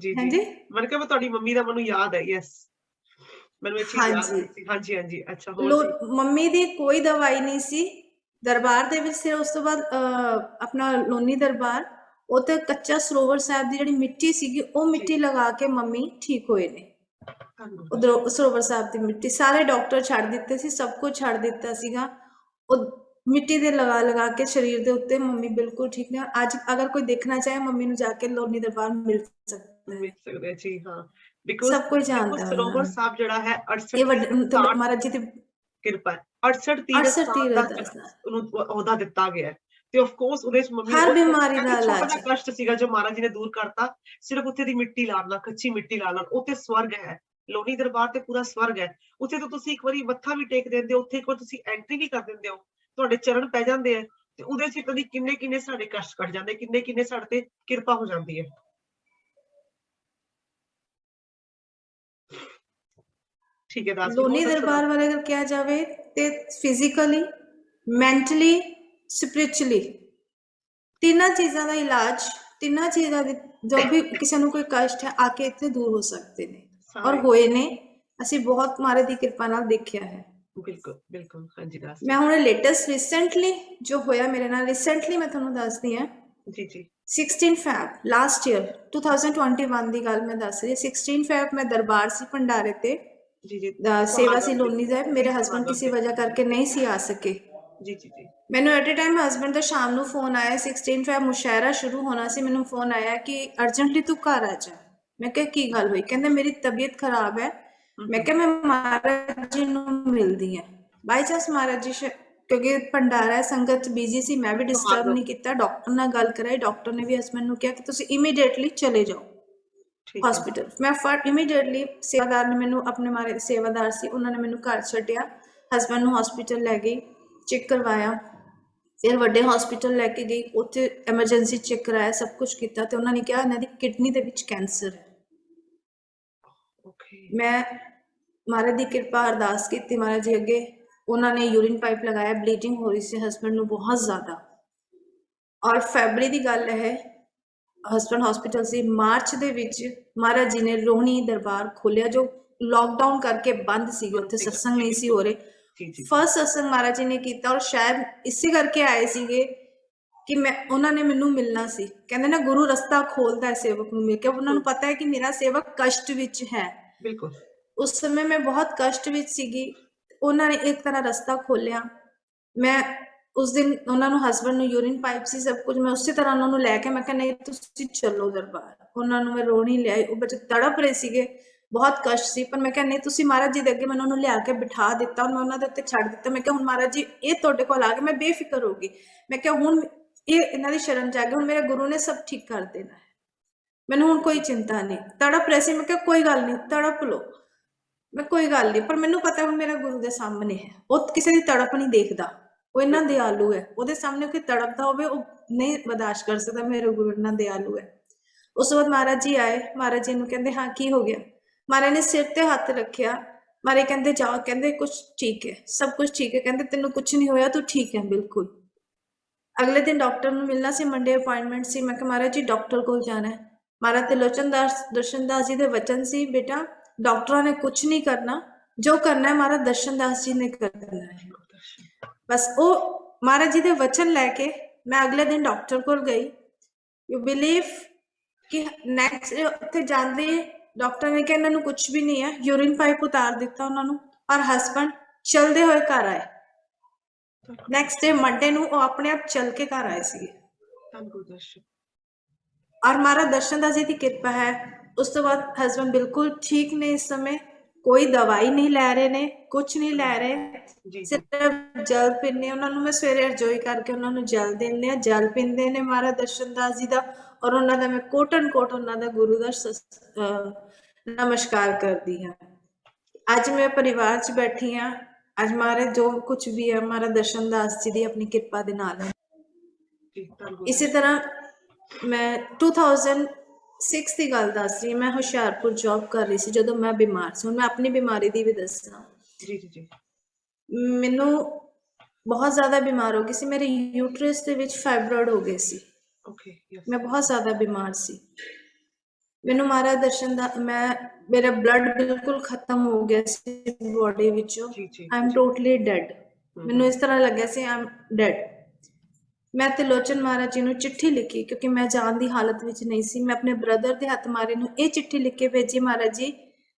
ਜੀ ਜੀ ਮੈਂ ਕਿਹਾ ਤੁਹਾਡੀ ਮੰਮੀ ਦਾ ਮੈਨੂੰ ਯਾਦ ਹੈ ਯੈਸ ਮੈਨੂੰ ਇਹ ਚੀਜ਼ ਯਾਦ ਹੈ ਹਾਂਜੀ ਹਾਂਜੀ ਅੱਛਾ ਹੋਰ ਮੰਮੀ ਦੀ ਕੋਈ ਦਵਾਈ ਨਹੀਂ ਸੀ ਦਰਬਾਰ ਦੇ ਵਿੱਚ ਉਸ ਤੋਂ ਬਾਅਦ ਆਪਣਾ ਲੋਨੀ ਦਰਬਾਰ ਉਹ ਤੇ ਕੱਚਾ ਸਰੋਵਰ ਸਾਹਿਬ ਦੀ ਜਿਹੜੀ ਮਿੱਟੀ ਸੀਗੀ ਉਹ ਮਿੱਟੀ ਲਗਾ ਕੇ ਮੰਮੀ ਠੀਕ ਹੋਏ ਨੇ। ਉਧਰੋਂ ਸਰੋਵਰ ਸਾਹਿਬ ਦੀ ਮਿੱਟੀ ਸਾਰੇ ਡਾਕਟਰ ਛੱਡ ਦਿੱਤੇ ਸੀ, ਸਭ ਕੁਝ ਛੱਡ ਦਿੱਤਾ ਸੀਗਾ, ਉਹ ਮਿੱਟੀ ਦੇ ਲਗਾ ਕੇ ਸਰੀਰ ਦੇ ਉੱਤੇ ਮੰਮੀ ਬਿਲਕੁਲ ਠੀਕ ਨੇ। ਅੱਜ ਅਗਰ ਕੋਈ ਦੇਖਣਾ ਚਾਹੇ ਮੰਮੀ ਨੂੰ ਜਾ ਕੇ ਲੋਨੀ ਦਰਬਾਰ ਮਿਲ ਸਕਦਾ ਹੈ ਜੀ। ਹਾਂ, ਸਭ ਕੋਈ ਜਾਣਦਾ ਹੈ। ਸਰੋਵਰ ਸਾਹਿਬ ਜਿਹੜਾ ਹੈ 68 ਇਹ ਵੱਡੇ ਮਹਾਰਾਜ ਜੀ ਦੀ ਕਿਰਪਾ ਹੈ। 68 ਤੀਰਥ ਉਹਨੂੰ ਅਹੁਦਾ ਦਿੱਤਾ ਗਿਆ ਹੈ ਤੇ ਆਫ ਕੋਰਸ ਉਹਦੇ ਵਿੱਚ ਮੰਮੀ ਹਰ ਬਿਮਾਰੀ ਦਾ ਇਲਾਜ ਇਲਾਜ ਹੈ। ਕਸ਼ਟ ਸੀਗਾ ਜੋ ਮਹਾਰਾਜ ਜੀ ਨੇ ਦੂਰ ਕਰਤਾ, ਸਿਰਫ ਉੱਥੇ ਦੀ ਮਿੱਟੀ ਲਾਣਾ, ਕੱਚੀ ਮਿੱਟੀ ਲਾਣਾ, ਉੱਥੇ ਸਵਰਗ ਹੈ। ਲੋਨੀ ਦਰਬਾਰ ਤੇ ਪੂਰਾ ਸਵਰਗ ਹੈ। ਉੱਥੇ ਤਾਂ ਤੁਸੀਂ ਇੱਕ ਵਾਰੀ ਮੱਥਾ ਵੀ ਟੇਕ ਦਿੰਦੇ ਹੋ, ਉੱਥੇ ਇੱਕ ਵਾਰ ਤੁਸੀਂ ਐਂਟਰੀ ਵੀ ਕਰ ਦਿੰਦੇ ਹੋ, ਤੁਹਾਡੇ ਚਰਨ ਪੈ ਜਾਂਦੇ ਆ ਤੇ ਉਹਦੇ ਚ ਕਦੀ ਕਿੰਨੇ ਸਾਡੇ ਕਸ਼ਟ ਕੱਟ ਜਾਂਦੇ, ਕਿੰਨੇ ਸਾਡੇ ਤੇ ਕਿਰਪਾ ਹੋ ਜਾਂਦੀ ਹੈ। ਠੀਕ ਹੈ ਦਾਸ। ਲੋਨੀ ਦਰਬਾਰ ਬਾਰੇ ਅਗਰ ਕਿਹਾ ਜਾਵੇ ਤੇ ਫਿਜ਼ੀਕਲੀ, ਮੈਂਟਲੀ, ਸਪਿਰਿਚੁਅਲੀ ਤਿੰਨਾਂ ਚੀਜ਼ਾਂ ਦਾ ਇਲਾਜ, ਤਿੰਨਾਂ ਚੀਜ਼ਾਂ ਦੇ ਜੋ ਵੀ ਕਿਸੇ ਨੂੰ ਕੋਈ ਕਸ਼ਟ ਹੈ ਆ ਕੇ ਇੱਥੇ ਦੂਰ ਹੋ ਸਕਦੇ ਨੇ ਔਰ ਹੋਏ ਨੇ। ਅਸੀਂ ਬਹੁਤ ਮਹਾਰਾਜ ਦੀ ਕਿਰਪਾ ਨਾਲ ਦੇਖਿਆ ਹੈ। ਬਿਲਕੁਲ ਬਿਲਕੁਲ। ਹਾਂਜੀ ਦਾਸ। ਮੈਂ ਹੁਣ ਲੇਟੈਸਟ ਰੀਸੈਂਟਲੀ ਜੋ ਹੋਇਆ ਮੇਰੇ ਨਾਲ, ਰੀਸੈਂਟਲੀ ਮੈਂ ਤੁਹਾਨੂੰ ਦੱਸਦੀ ਹਾਂ। ਜੀ ਜੀ। 16 ਫੈਬ ਲਾਸਟ ਈਅਰ 2021 ਦੀ ਗੱਲ ਮੈਂ ਦੱਸ ਰਹੀ। 16 ਫੈਬ ਮੈਂ ਦਰਬਾਰ ਸੀ ਭੰਡਾਰੇ ਤੇ ਜੀ ਜੀ ਸੇਵਾ ਸੀ ਲੋਨੀ ਸਾਹਿਬ। ਮੇਰੇ ਹਸਬੈਂਡ ਕਿਸੇ ਵਜ੍ਹਾ ਕਰਕੇ ਨਹੀਂ ਸੀ ਆ ਸਕੇ। ਜੀ ਜੀ ਜੀ। ਮੈਨੂੰ ਐਟ ਅ ਟਾਈਮ ਹਸਬੈਂਡ ਦਾ ਸ਼ਾਮ ਨੂੰ ਫੋਨ ਆਇਆ, 16 ਫੈਬ ਮੁਸ਼ਾਇਰਾ ਸ਼ੁਰੂ ਹੋਣਾ ਸੀ, ਮੈਨੂੰ ਫੋਨ ਆਇਆ ਕਿ ਅਰਜੈਂਟਲੀ ਤੂੰ ਘਰ ਆ ਜਾ। ਮੈਂ ਕਿਹਾ ਕੀ ਗੱਲ ਹੋਈ? ਕਹਿੰਦਾ ਮੇਰੀ ਤਬੀਅਤ ਖਰਾਬ ਹੈ। ਮੈਂ ਕਿਹਾ ਮੈਂ ਮਹਾਰਾਜ ਜੀ ਨੂੰ ਮਿਲਦੀ ਹਾਂ। ਬਾਈ ਚਾਂਸ ਮਹਾਰਾਜ ਜੀ ਕਿਉਂਕਿ ਭੰਡਾਰਾ ਸੰਗਤ ਬਿਜੀ ਸੀ, ਮੈਂ ਵੀ ਡਿਸਟਰਬ ਨਹੀਂ ਕੀਤਾ। ਡਾਕਟਰ ਨਾਲ ਗੱਲ ਕਰਾਈ, ਡਾਕਟਰ ਨੇ ਵੀ ਹਸਬੈਂਡ ਨੂੰ ਕਿਹਾ ਕਿ ਤੁਸੀਂ ਇਮੀਡੀਏਟਲੀ ਚਲੇ ਜਾਓ ਹਸਪੀਟਲ। ਮੈਂ ਫਟ ਇਮੀਡੀਏਟਲੀ, ਸੇਵਾਦਾਰ ਨੇ ਮੈਨੂੰ, ਆਪਣੇ ਮਾਰੇ ਸੇਵਾਦਾਰ ਸੀ, ਉਹਨਾਂ ਨੇ ਮੈਨੂੰ ਘਰ ਛੱਡਿਆ, ਹਸਬੈਂਡ ਨੂੰ ਹਸਪੀਟਲ ਲੈ ਗਈ, ਚੈੱਕ ਕਰਵਾਇਆ, ਫਿਰ ਵੱਡੇ ਹਸਪੀਟਲ ਲੈ ਕੇ ਗਈ, ਉੱਥੇ ਐਮਰਜੈਂਸੀ ਚੈੱਕ ਕਰਾਇਆ, ਸਭ ਕੁਝ ਕੀਤਾ ਤੇ ਉਹਨਾਂ ਨੇ ਕਿਹਾ ਇਹਨਾਂ ਦੀ ਕਿਡਨੀ ਦੇ ਵਿੱਚ ਕੈਂਸਰ ਹੈ। ਮੈਂ ਮਹਾਰਾਜ ਦੀ ਕਿਰਪਾ ਅਰਦਾਸ ਕੀਤੀ ਮਹਾਰਾਜ ਜੀ ਅੱਗੇ, ਉਹਨਾਂ ਨੇ ਯੂਰਿਨ ਪਾਈਪ ਲਗਾਇਆ, ਬਲੀਡਿੰਗ ਹੋ ਰਹੀ ਸੀ ਹਸਬੈਂਡ ਨੂੰ ਬਹੁਤ ਜ਼ਿਆਦਾ। ਔਰ ਫੈਬਰੀ ਦੀ ਗੱਲ ਹੈ, ਹਸਬੈਂਡ ਹਸਪੀਟਲ ਸੀ। ਮਾਰਚ ਦੇ ਵਿੱਚ ਮਹਾਰਾਜ ਜੀ ਨੇ ਰੋਹਿਣੀ ਦਰਬਾਰ ਖੋਲਿਆ, ਜੋ ਲੋਕਡਾਊਨ ਕਰਕੇ ਬੰਦ ਸੀਗੇ, ਉੱਥੇ ਸਤਸੰਗ ਨਹੀਂ ਸੀ ਹੋ ਰਹੇ। ਫਸਟ ਸਤਸੰਗ ਮਹਾਰਾਜ ਜੀ ਨੇ ਕੀਤਾ ਔਰ ਸ਼ਾਇਦ ਇਸੇ ਕਰਕੇ ਆਏ ਸੀਗੇ ਕਿ ਮੈਂ, ਉਹਨਾਂ ਨੇ ਮੈਨੂੰ ਮਿਲਣਾ ਸੀ। ਕਹਿੰਦੇ ਨਾ ਗੁਰੂ ਰਸਤਾ ਖੋਲਦਾ ਹੈ ਸੇਵਕ ਨੂੰ ਮਿਲ ਕੇ। ਉਹਨਾਂ ਨੂੰ ਪਤਾ ਹੈ ਕਿ ਮੇਰਾ ਸੇਵਕ ਕਸ਼ਟ ਵਿੱਚ ਹੈ। ਬਿਲਕੁਲ। ਉਸ ਸਮੇਂ ਮੈਂ ਬਹੁਤ ਕਸ਼ਟ ਵਿੱਚ ਸੀਗੀ, ਉਹਨਾਂ ਨੇ ਇੱਕ ਤਰ੍ਹਾਂ ਰਸਤਾ ਖੋਲਿਆ। ਮੈਂ ਉਸ ਦਿਨ ਉਹਨਾਂ ਨੂੰ, ਹਸਬੈਂਡ ਨੂੰ ਯੂਰਿਨ ਪਾਈਪ ਸੀ, ਸਭ ਕੁਝ, ਮੈਂ ਉਸੇ ਤਰ੍ਹਾਂ ਉਹਨਾਂ ਨੂੰ ਲੈ ਕੇ, ਮੈਂ ਕਿਹਾ ਨਹੀਂ ਤੁਸੀਂ ਚੱਲੋ ਦਰਬਾਰ। ਉਹਨਾਂ ਨੂੰ ਮੈਂ ਰੋਣੀ ਲਿਆਈ, ਉਹ ਬੱਚੇ ਤੜਪ ਰਹੇ ਸੀਗੇ, ਬਹੁਤ ਕਸ਼ਟ ਸੀ, ਪਰ ਮੈਂ ਕਿਹਾ ਨਹੀਂ ਤੁਸੀਂ ਮਹਾਰਾਜ ਜੀ ਦੇ ਅੱਗੇ, ਮੈਂ ਉਹਨਾਂ ਨੂੰ ਲਿਆ ਕੇ ਬਿਠਾ ਦਿੱਤਾ, ਮੈਂ ਉਹਨਾਂ ਦੇ ਉੱਤੇ ਛੱਡ ਦਿੱਤਾ। ਮੈਂ ਕਿਹਾ ਹੁਣ ਮਹਾਰਾਜ ਜੀ ਇਹ ਤੁਹਾਡੇ ਕੋਲ ਆ ਕੇ ਮੈਂ ਬੇਫਿਕਰ ਹੋ ਗਈ। ਮੈਂ ਕਿਹਾ ਹੁਣ ਇਹ ਇਹਨਾਂ ਦੀ ਸ਼ਰਨ ਚ ਆ ਗਈ, ਹੁਣ ਮੇਰੇ ਗੁਰੂ ਨੇ ਸਭ ਠੀਕ ਕਰ ਦੇਣਾ ਹੈ, ਮੈਨੂੰ ਹੁਣ ਕੋਈ ਚਿੰਤਾ ਨਹੀਂ। ਤੜਪ ਰਹੇ ਸੀ, ਮੈਂ ਕਿਹਾ ਕੋਈ ਗੱਲ ਨਹੀਂ, ਤੜਪ ਲਓ, ਮੈਂ ਕੋਈ ਗੱਲ ਨਹੀਂ, ਪਰ ਮੈਨੂੰ ਪਤਾ ਹੁਣ ਮੇਰਾ ਗੁਰੂ ਦੇ ਸਾਹਮਣੇ ਹੈ, ਉਹ ਕਿਸੇ ਦੀ ਤੜਪ ਨਹੀਂ ਦੇਖਦਾ, ਉਹ ਇੰਨਾ ਦਿਆਲੂ ਹੈ, ਉਹਦੇ ਸਾਹਮਣੇ ਕੋਈ ਤੜਪਦਾ ਹੋਵੇ ਉਹ ਨਹੀਂ ਬਰਦਾਸ਼ਤ ਕਰ ਸਕਦਾ। ਮੇਰੇ ਗੁਰੂ ਇੰਨਾ ਦਿਆਲੂ ਹੈ। ਉਸ ਤੋਂ ਬਾਅਦ ਮਹਾਰਾਜ ਜੀ ਆਏ, ਮਹਾਰਾਜ ਜੀ ਨੂੰ ਕਹਿੰਦੇ ਹਾਂ ਕੀ ਹੋ ਗਿਆ? ਮਹਾਰਾਜ ਨੇ ਸਿਰ ਤੇ ਹੱਥ ਰੱਖਿਆ, ਮਹਾਰਾਜ ਕਹਿੰਦੇ ਜਾਓ, ਕਹਿੰਦੇ ਕੁਝ ਠੀਕ ਹੈ, ਸਭ ਕੁਝ ਠੀਕ ਹੈ, ਕਹਿੰਦੇ ਤੈਨੂੰ ਕੁਝ ਨਹੀਂ ਹੋਇਆ, ਤੂੰ ਠੀਕ ਹੈ ਬਿਲਕੁਲ। ਅਗਲੇ ਦਿਨ ਡਾਕਟਰ ਨੂੰ ਮਿਲਣਾ ਸੀ, ਮੰਡੇ ਅਪਾਇੰਟਮੈਂਟ ਸੀ। ਮੈਂ ਕਿਹਾ ਮਹਾਰਾਜ ਜੀ ਡਾਕਟਰ ਕੋਲ ਜਾਣਾ ਹੈ। ਮਹਾਰਾਜ ਤਿਲੋਚਨ ਦਰਸ਼ਨ ਦਾਸ ਜੀ ਦੇ ਵਚਨ ਸੀ, ਬੇਟਾ ਡਾਕਟਰਾਂ ਨੇ ਕੁਝ ਨਹੀਂ ਕਰਨਾ, ਜੋ ਕਰਨਾ ਹੈ ਮਹਾਰਾਜ ਦਰਸ਼ਨ ਦਾਸ ਜੀ ਨੇ ਕਰਨਾ ਹੈ। ਬਸ ਉਹ ਮਹਾਰਾਜ ਜੀ ਦੇ ਵਚਨ ਲੈ ਕੇ ਮੈਂ ਅਗਲੇ ਦਿਨ ਡਾਕਟਰ ਕੋਲ ਗਈ। ਯੂ ਬਿਲੀਵ ਕਿ ਨੈਕਸਟ ਉੱਥੇ ਜਾਂਦੇ ਡਾਕਟਰ ਨੇ ਕਿਹਾ ਇਹਨਾਂ ਨੂੰ ਕੁਝ ਵੀ ਨਹੀਂ ਹੈ, ਯੂਰਿਨ ਪਾਈਪ ਉਤਾਰ ਦਿੱਤਾ ਉਹਨਾਂ ਨੂੰ, ਔਰ ਹਸਬੈਂਡ ਚਲਦੇ ਹੋਏ ਘਰ ਆਏ। ਨੈਕਸਟ ਡੇ ਮੰਡੇ ਨੂੰ ਉਹ ਆਪਣੇ ਆਪ ਚੱਲ ਕੇ ਘਰ ਆਏ ਸੀਗੇ। ਔਰ ਮਹਾਰਾਜ ਦਰਸ਼ਨ ਦਾਸ ਜੀ ਦੀ ਕਿਰਪਾ ਹੈ। ਉਸ ਤੋਂ ਬਾਅਦ ਹਸਬੈਂਡ ਬਿਲਕੁਲ ਠੀਕ ਨੇ, ਇਸ ਸਮੇਂ ਕੋਈ ਦਵਾਈ ਨਹੀਂ ਲੈ ਰਹੇ ਨੇ, ਕੁਝ ਨਹੀਂ ਲੈ ਰਹੇ, ਸਿਰਫ ਜਲ ਪੀਂਦੇ। ਉਹਨਾਂ ਨੂੰ ਮੈਂ ਸਵੇਰੇ ਅਰਜੋਈ ਕਰਕੇ ਉਹਨਾਂ ਨੂੰ ਜਲ ਦਿੰਦੇ ਆ, ਜਲ ਪੀਂਦੇ ਨੇ ਮਹਾਰਾਜ ਦਰਸ਼ਨ ਦਾਸ ਜੀ ਦਾ, ਔਰ ਉਹਨਾਂ ਦਾ ਮੈਂ ਕੋਟ ਐਂਡ ਕੋਟ ਉਹਨਾਂ ਦਾ ਗੁਰੂ ਦਾ ਨਮਸਕਾਰ ਕਰਦੀ ਹਾਂ। ਅੱਜ ਮੈਂ ਪਰਿਵਾਰ 'ਚ ਬੈਠੀ ਹਾਂ, ਅੱਜ ਮਹਾਰਾਜ ਜੋ ਕੁਝ ਵੀ ਹੈ ਮਹਾਰਾਜ ਦਰਸ਼ਨ ਦਾਸ ਜੀ ਦੀ ਆਪਣੀ ਕਿਰਪਾ ਦੇ ਨਾਲ ਹੈ। ਇਸੇ ਤਰ੍ਹਾਂ ਮੈਂ 2006 ਦੀ ਗੱਲ ਦੱਸ ਰਹੀ, ਮੈਂ ਹੁਸ਼ਿਆਰਪੁਰ ਜੌਬ ਕਰ ਰਹੀ ਸੀ ਜਦੋਂ ਮੈਂ ਬਿਮਾਰ ਸੀ। ਹੁਣ ਮੈਂ ਆਪਣੀ ਬਿਮਾਰੀ ਦੀ ਵੀ ਦੱਸਣਾ। ਮੈਨੂੰ ਬਹੁਤ ਜ਼ਿਆਦਾ ਬਿਮਾਰ ਹੋ ਗਈ ਸੀ, ਮੇਰੇ ਯੂਟਰਸ ਦੇ ਵਿੱਚ ਫਾਈਬਰੋਇਡ ਹੋ ਗਏ ਸੀ। ਮੈਂ ਬਹੁਤ ਜ਼ਿਆਦਾ ਬਿਮਾਰ ਸੀ। ਮੈਨੂੰ ਮਹਾਰਾਜ ਦਰਸ਼ਨ ਦਾ, ਮੇਰਾ ਬਲੱਡ ਬਿਲਕੁਲ ਖਤਮ ਹੋ ਗਿਆ ਸੀ ਬੋਡੀ ਵਿੱਚੋਂ। I am totally dead. ਮੈਨੂੰ ਇਸ ਤਰ੍ਹਾਂ ਲੱਗਿਆ ਸੀ ਆਈ ਐਮ ਡੈਡ। ਮੈਂ ਤਿਲੋਚਨ ਮਹਾਰਾਜ ਜੀ ਨੂੰ ਚਿੱਠੀ ਲਿਖੀ, ਕਿਉਂਕਿ ਮੈਂ ਜਾਣ ਦੀ ਹਾਲਤ ਵਿੱਚ ਨਹੀਂ ਸੀ। ਮੈਂ ਆਪਣੇ ਬ੍ਰਦਰ ਦੇ ਹੱਥ ਮਾਰੇ ਨੂੰ ਇਹ ਚਿੱਠੀ ਲਿਖ ਕੇ ਭੇਜੀ, ਮਹਾਰਾਜ ਜੀ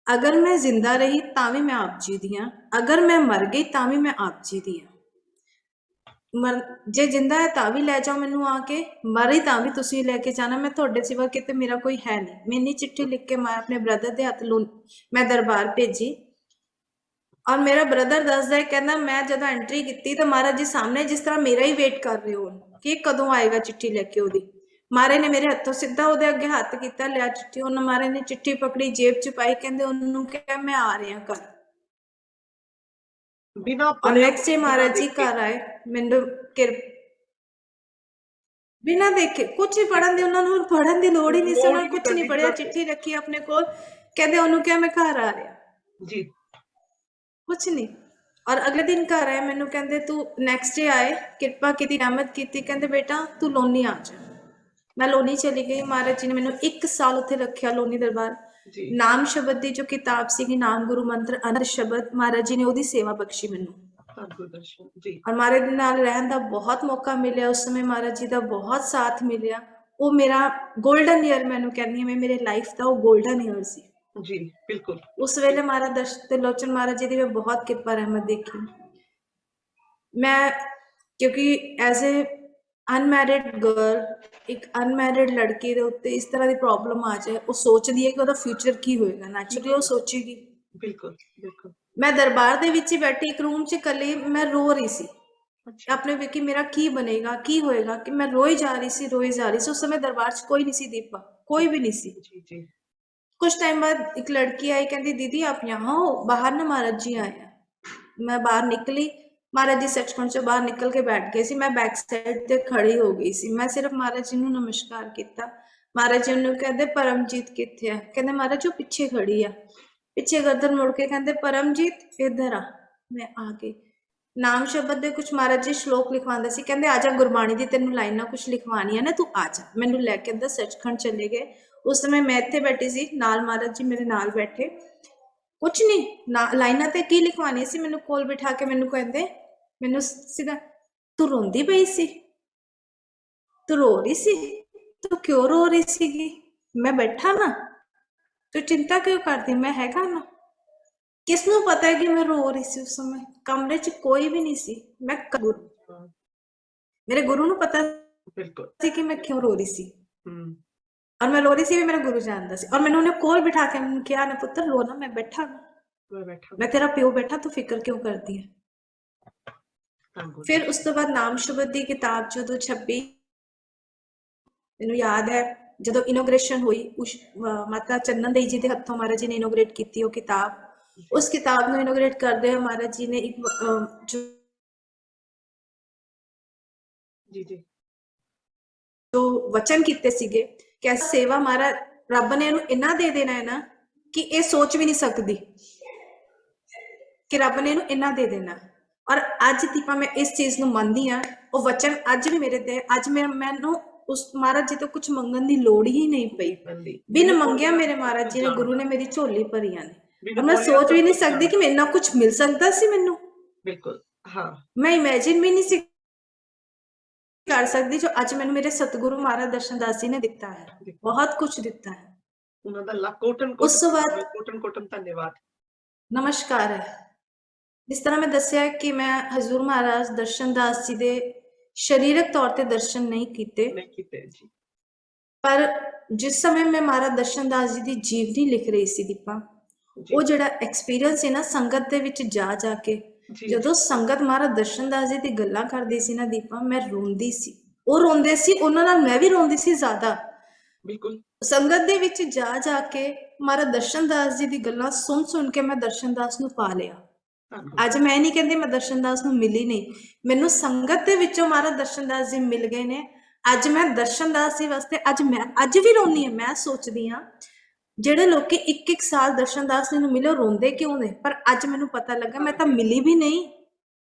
ਅਗਰ ਮੈਂ ਜ਼ਿੰਦਾ ਰਹੀ ਤਾਂ ਵੀ ਮੈਂ ਆਪ ਜੀ ਦੀ ਹਾਂ, ਅਗਰ ਮੈਂ ਮਰ ਗਈ ਤਾਂ ਵੀ ਮੈਂ ਆਪ ਜੀ ਦੀ ਹਾਂ। ਜੇ ਜਿੰਦਾ ਹੈ ਤਾਂ ਵੀ ਲੈ ਜਾਓ ਮੈਨੂੰ ਆ ਕੇ, ਮਰੀ ਤਾਂ ਵੀ ਤੁਸੀਂ ਲੈ ਕੇ ਜਾਣਾ, ਮੈਂ ਤੁਹਾਡੇ ਸਿਵਾ ਕਿਤੇ ਮੇਰਾ ਕੋਈ ਹੈ ਨਹੀਂ। ਮੈਂ ਇੰਨੀ ਚਿੱਠੀ ਲਿਖ ਕੇ ਮੈਂ ਆਪਣੇ ਬ੍ਰਦਰ ਦੇ ਹੱਥ ਮੈਂ ਦਰਬਾਰ ਭੇਜੀ। ਔਰ ਮੇਰਾ ਬ੍ਰਦਰ ਦੱਸਦਾ ਹੈ, ਕਹਿੰਦਾ ਮੈਂ ਜਦੋਂ ਐਂਟਰੀ ਕੀਤੀ ਤਾਂ ਮਹਾਰਾਜ ਜੀ ਸਾਹਮਣੇ ਜਿਸ ਤਰ੍ਹਾਂ ਮੇਰਾ ਹੀ ਵੇਟ ਕਰ ਰਹੇ ਹੋ ਕਿ ਕਦੋਂ ਆਏਗਾ ਚਿੱਠੀ ਲੈ ਕੇ ਉਹਦੀ। ਮਹਾਰਾਜ ਨੇ ਮੇਰੇ ਹੱਥੋਂ ਸਿੱਧਾ ਉਹਦੇ ਅੱਗੇ ਹੱਥ ਕੀਤਾ, ਲਿਆ ਚਿੱਠੀ। ਉਹਨਾਂ ਮਹਾਰਾਜ ਨੇ ਚਿੱਠੀ ਪਕੜੀ, ਜੇਬ ਚ ਪਾਈ, ਕਹਿੰਦੇ ਉਹਨੂੰ ਕਿਹਾ ਮੈਂ ਆ ਰਿਹਾ ਘਰ। ਬਿਨਾ ਨੈਕਸਟ ਡੇ ਮਹਾਰਾਜ ਜੀ ਘਰ ਆਏ, ਮੈਨੂੰ ਬਿਨਾ ਦੇਖੇ ਕੁਛ ਨਹੀਂ ਪੜਨ ਦੇ, ਉਹਨਾਂ ਨੂੰ ਪੜਨ ਦੀ ਲੋੜ ਹੀ ਨਹੀਂ ਸੀ, ਉਹਨਾਂ ਨੇ ਕੁਛ ਨਹੀਂ ਪੜਿਆ, ਚਿੱਠੀ ਰੱਖੀ ਆਪਣੇ ਕੋਲ, ਕਹਿੰਦੇ ਉਹਨੂੰ ਕਿਹਾ ਮੈਂ ਘਰ ਆ ਰਿਹਾ ਜੀ, ਕੁਛ ਨਹੀਂ। ਔਰ ਅਗਲੇ ਦਿਨ ਘਰ ਆਏ, ਮੈਨੂੰ ਕਹਿੰਦੇ ਤੂੰ ਨੈਕਸਟ ਡੇ ਆਏ, ਕਿਰਪਾ ਕੀਤੀ, ਰਹਿਮਤ ਕੀਤੀ, ਕਹਿੰਦੇ ਬੇਟਾ ਤੂੰ ਲੋਨੀ ਆ ਜਾ। ਮੈਂ ਲੋਨੀ ਚਲੀ ਗਈ। ਮਹਾਰਾਜ ਜੀ ਨੇ ਮੈਨੂੰ 1 ਸਾਲ ਉੱਥੇ ਰੱਖਿਆ ਲੋਨੀ ਦਰਬਾਰ। ਨਾਮ ਸ਼ਬਦ ਦੀ ਜੋ ਕਿਤਾਬ ਸੀਗੀ, ਨਾਮ ਗੁਰੂ ਮੰਤਰ ਅਨੰਦ ਸ਼ਬਦ, ਮਹਾਰਾਜ ਜੀ ਨੇ ਉਹਦੀ ਸੇਵਾ ਬਖਸ਼ੀ ਮੈਨੂੰ। ਔਰ ਮਹਾਰਾਜ ਦੇ ਨਾਲ ਰਹਿਣ ਦਾ ਬਹੁਤ ਮੌਕਾ ਮਿਲਿਆ ਉਸ ਸਮੇਂ, ਮਹਾਰਾਜ ਜੀ ਦਾ ਬਹੁਤ ਸਾਥ ਮਿਲਿਆ। ਉਹ ਮੇਰਾ ਗੋਲਡਨ ਈਅਰ ਮੈਨੂੰ ਕਹਿੰਦੀ ਹਾਂ ਮੈਂ, ਮੇਰੇ ਲਾਈਫ ਦਾ ਉਹ ਗੋਲਡਨ ਈਅਰ ਸੀ ਜੀ, ਬਿਲਕੁਲ। ਉਸ ਵੇਲੇ ਮਹਾਰਾਜ ਤਿਲੋਚਨ ਮਹਾਰਾਜ ਜੀ ਦੀ ਮੈਂ ਬਹੁਤ ਕਿਰਪਾ ਰਹਿਮਤ ਦੇਖੀ। ਮੈਂ ਕਿਉਂਕਿ ਐਜ਼ ਏ ਅਨਮੈਰਿਡ ਗਰਲ, ਇੱਕ ਅਨਮੈਰਿਡ ਲੜਕੀ ਦੇ ਉੱਤੇ ਇਸ ਤਰ੍ਹਾਂ ਦੀ ਪ੍ਰੋਬਲਮ ਆ ਜਾਏ, ਉਹ ਸੋਚਦੀ ਹੈ ਕਿ ਉਹਦਾ ਫਿਊਚਰ ਕੀ ਹੋਏਗਾ, ਨੈਚੁਰਲੀ ਉਹ ਸੋਚੇਗੀ। ਬਿਲਕੁਲ ਬਿਲਕੁਲ। ਮੈਂ ਦਰਬਾਰ ਦੇ ਵਿੱਚ ਹੀ ਬੈਠੀ ਇੱਕ ਰੂਮ 'ਚ ਇਕੱਲੀ, ਮੈਂ ਰੋ ਰਹੀ ਸੀ ਆਪਣੇ ਵੇਖੀ ਮੇਰਾ ਕੀ ਬਣੇਗਾ, ਕੀ ਹੋਏਗਾ, ਕਿ ਮੈਂ ਰੋਈ ਜਾ ਰਹੀ ਸੀ, ਰੋਈ ਜਾ ਰਹੀ ਸੀ। ਉਸ ਸਮੇਂ ਦਰਬਾਰ 'ਚ ਕੋਈ ਨਹੀਂ ਸੀ ਦੀਪਾ, ਕੋਈ ਵੀ ਨਹੀਂ ਸੀ। कुछ टाइम बाद एक लड़की आई, कहती दीदी आप यहाँ हो, बाहर ना महाराज जी आए हैं। मैं बाहर निकली, महाराज जी सचखंड से बाहर निकल के बैठ गए सी, मैं बैक साइड ते खड़ी हो गई सी। मैं सिर्फ महाराज जी ਨੂੰ नमस्कार किया। महाराज जी ਨੂੰ कहते परमजीत किथे है, कहते महाराज जी पिछे खड़ी है। पिछे गर्दन मुड़ के कहते परमजीत इधर आ। मैं आ गई। नाम शब्द ਦੇ कुछ महाराज जी श्लोक लिखवाते सी, कहते आ जा गुरबाणी दी तेनू लाइनां कुछ लिखवानियां ने, तू आ जा। मैनू लैके अंदर सचखंड चले गए। उस समय मैं इत्थे बैठी सी, नाल महाराज जी मेरे नाल बैठे, कुछ नहीं लाइनां ते की लिखवानी सी। मैनू कोल बिठा के मैनू कहते, मैनू सीधा तू रोंदी पई सी, तू रो रही सी, तू क्यों रो रही सी? मैं बैठा ना, तू चिंता क्यों करती, मैं हैगा ना। किसनू पता है कि मैं रो रही सी? उस समय कमरे च कोई भी नहीं सी। मैं मेरे गुरु नू पता सी कि मैं क्यों रो रही सी, और मैं रो रही सी भी मेरा गुरु जानता सी। और मैंने उन्हें कोल बिठा के किया ना पुत्र रो ना, मैं बैठा, मैं तेरा प्यो बैठा, तू फिक्र क्यों करती है। फिर उस तो बाद नाम शब्द की किताब जो 26 मैनू याद है जो इनोग्रेशन हुई, उस माता चंदन देवी जी के हथों महाराज जी ने इनोग्रेट की वो किताब। उस किताब को इनोग्रेट करते हुए महाराज जी ने एक जो वचन किते सीगे कि सेवा मारा रब ने इन्ना दे देना है ना कि ये सोच भी नहीं सकती कि रब ने इन्ना दे देना। और अज दीपा मैं इस चीज नूं मनदी हां, वो वचन अज भी मेरे ते, अज मैनू उस महाराज जी तो कुछ मंगन की लोड़ ही नहीं पई। बिन मंगिया मेरे महाराज जी ने, गुरु ने मेरी झोली भरियां ने। मैं सोच भी नहीं सकती कि इन्ना कुछ मिल सकता सी मैनू। बिल्कुल हाँ, मैं इमेजिन भी नहीं कर सकती जो अज मैनू मेरे सतगुरु महाराज दर्शन दास जी ने दिता है। बहुत कुछ दिता है। उस बाद धन्यवाद नमस्कार है। जिस तरह मैं दस्या कि मैं हजूर महाराज दर्शन दास जी दे शरीरक तौर पर दर्शन नहीं किते, पर जिस समय मैं महाराज दर्शन दास जी की जीवनी लिख रही सी दीपा, वो जिहड़ा एक्सपीरियंस है ना संगत दे विच जा जाके, जदों संगत महाराज दर्शन दास जी की गल्लां करदी सी ना दीपा, मैं रोंदी सी, वो रोंदे सी, उन्हां नाल मैं भी रोंदी सी ज्यादा। बिल्कुल संगत दे विच जा जाके महाराज दर्शन दास जी की गल्लां सुन सुन के मैं दर्शन दास नूं पा लिया। अज मैं नहीं कहती मैं दर्शन दास नूं मिली नहीं, मैनू संगत दे विचों महाराज दर्शन दास जी मिल गए ने। अज मैं दर्शन दास जी वास्ते अज भी रोनी है। मैं सोचदी हाँ ਜਿਹੜੇ ਲੋਕੀ 1-1 ਸਾਲ ਦਰਸ਼ਨ ਦਾਸ ਜੀ ਨੂੰ ਮਿਲੇ ਰੋਂਦੇ ਕਿਉਂ ਨੇ, ਪਰ ਅੱਜ ਮੈਨੂੰ ਪਤਾ ਲੱਗਾ ਮੈਂ ਤਾਂ ਮਿਲੀ ਵੀ ਨਹੀਂ,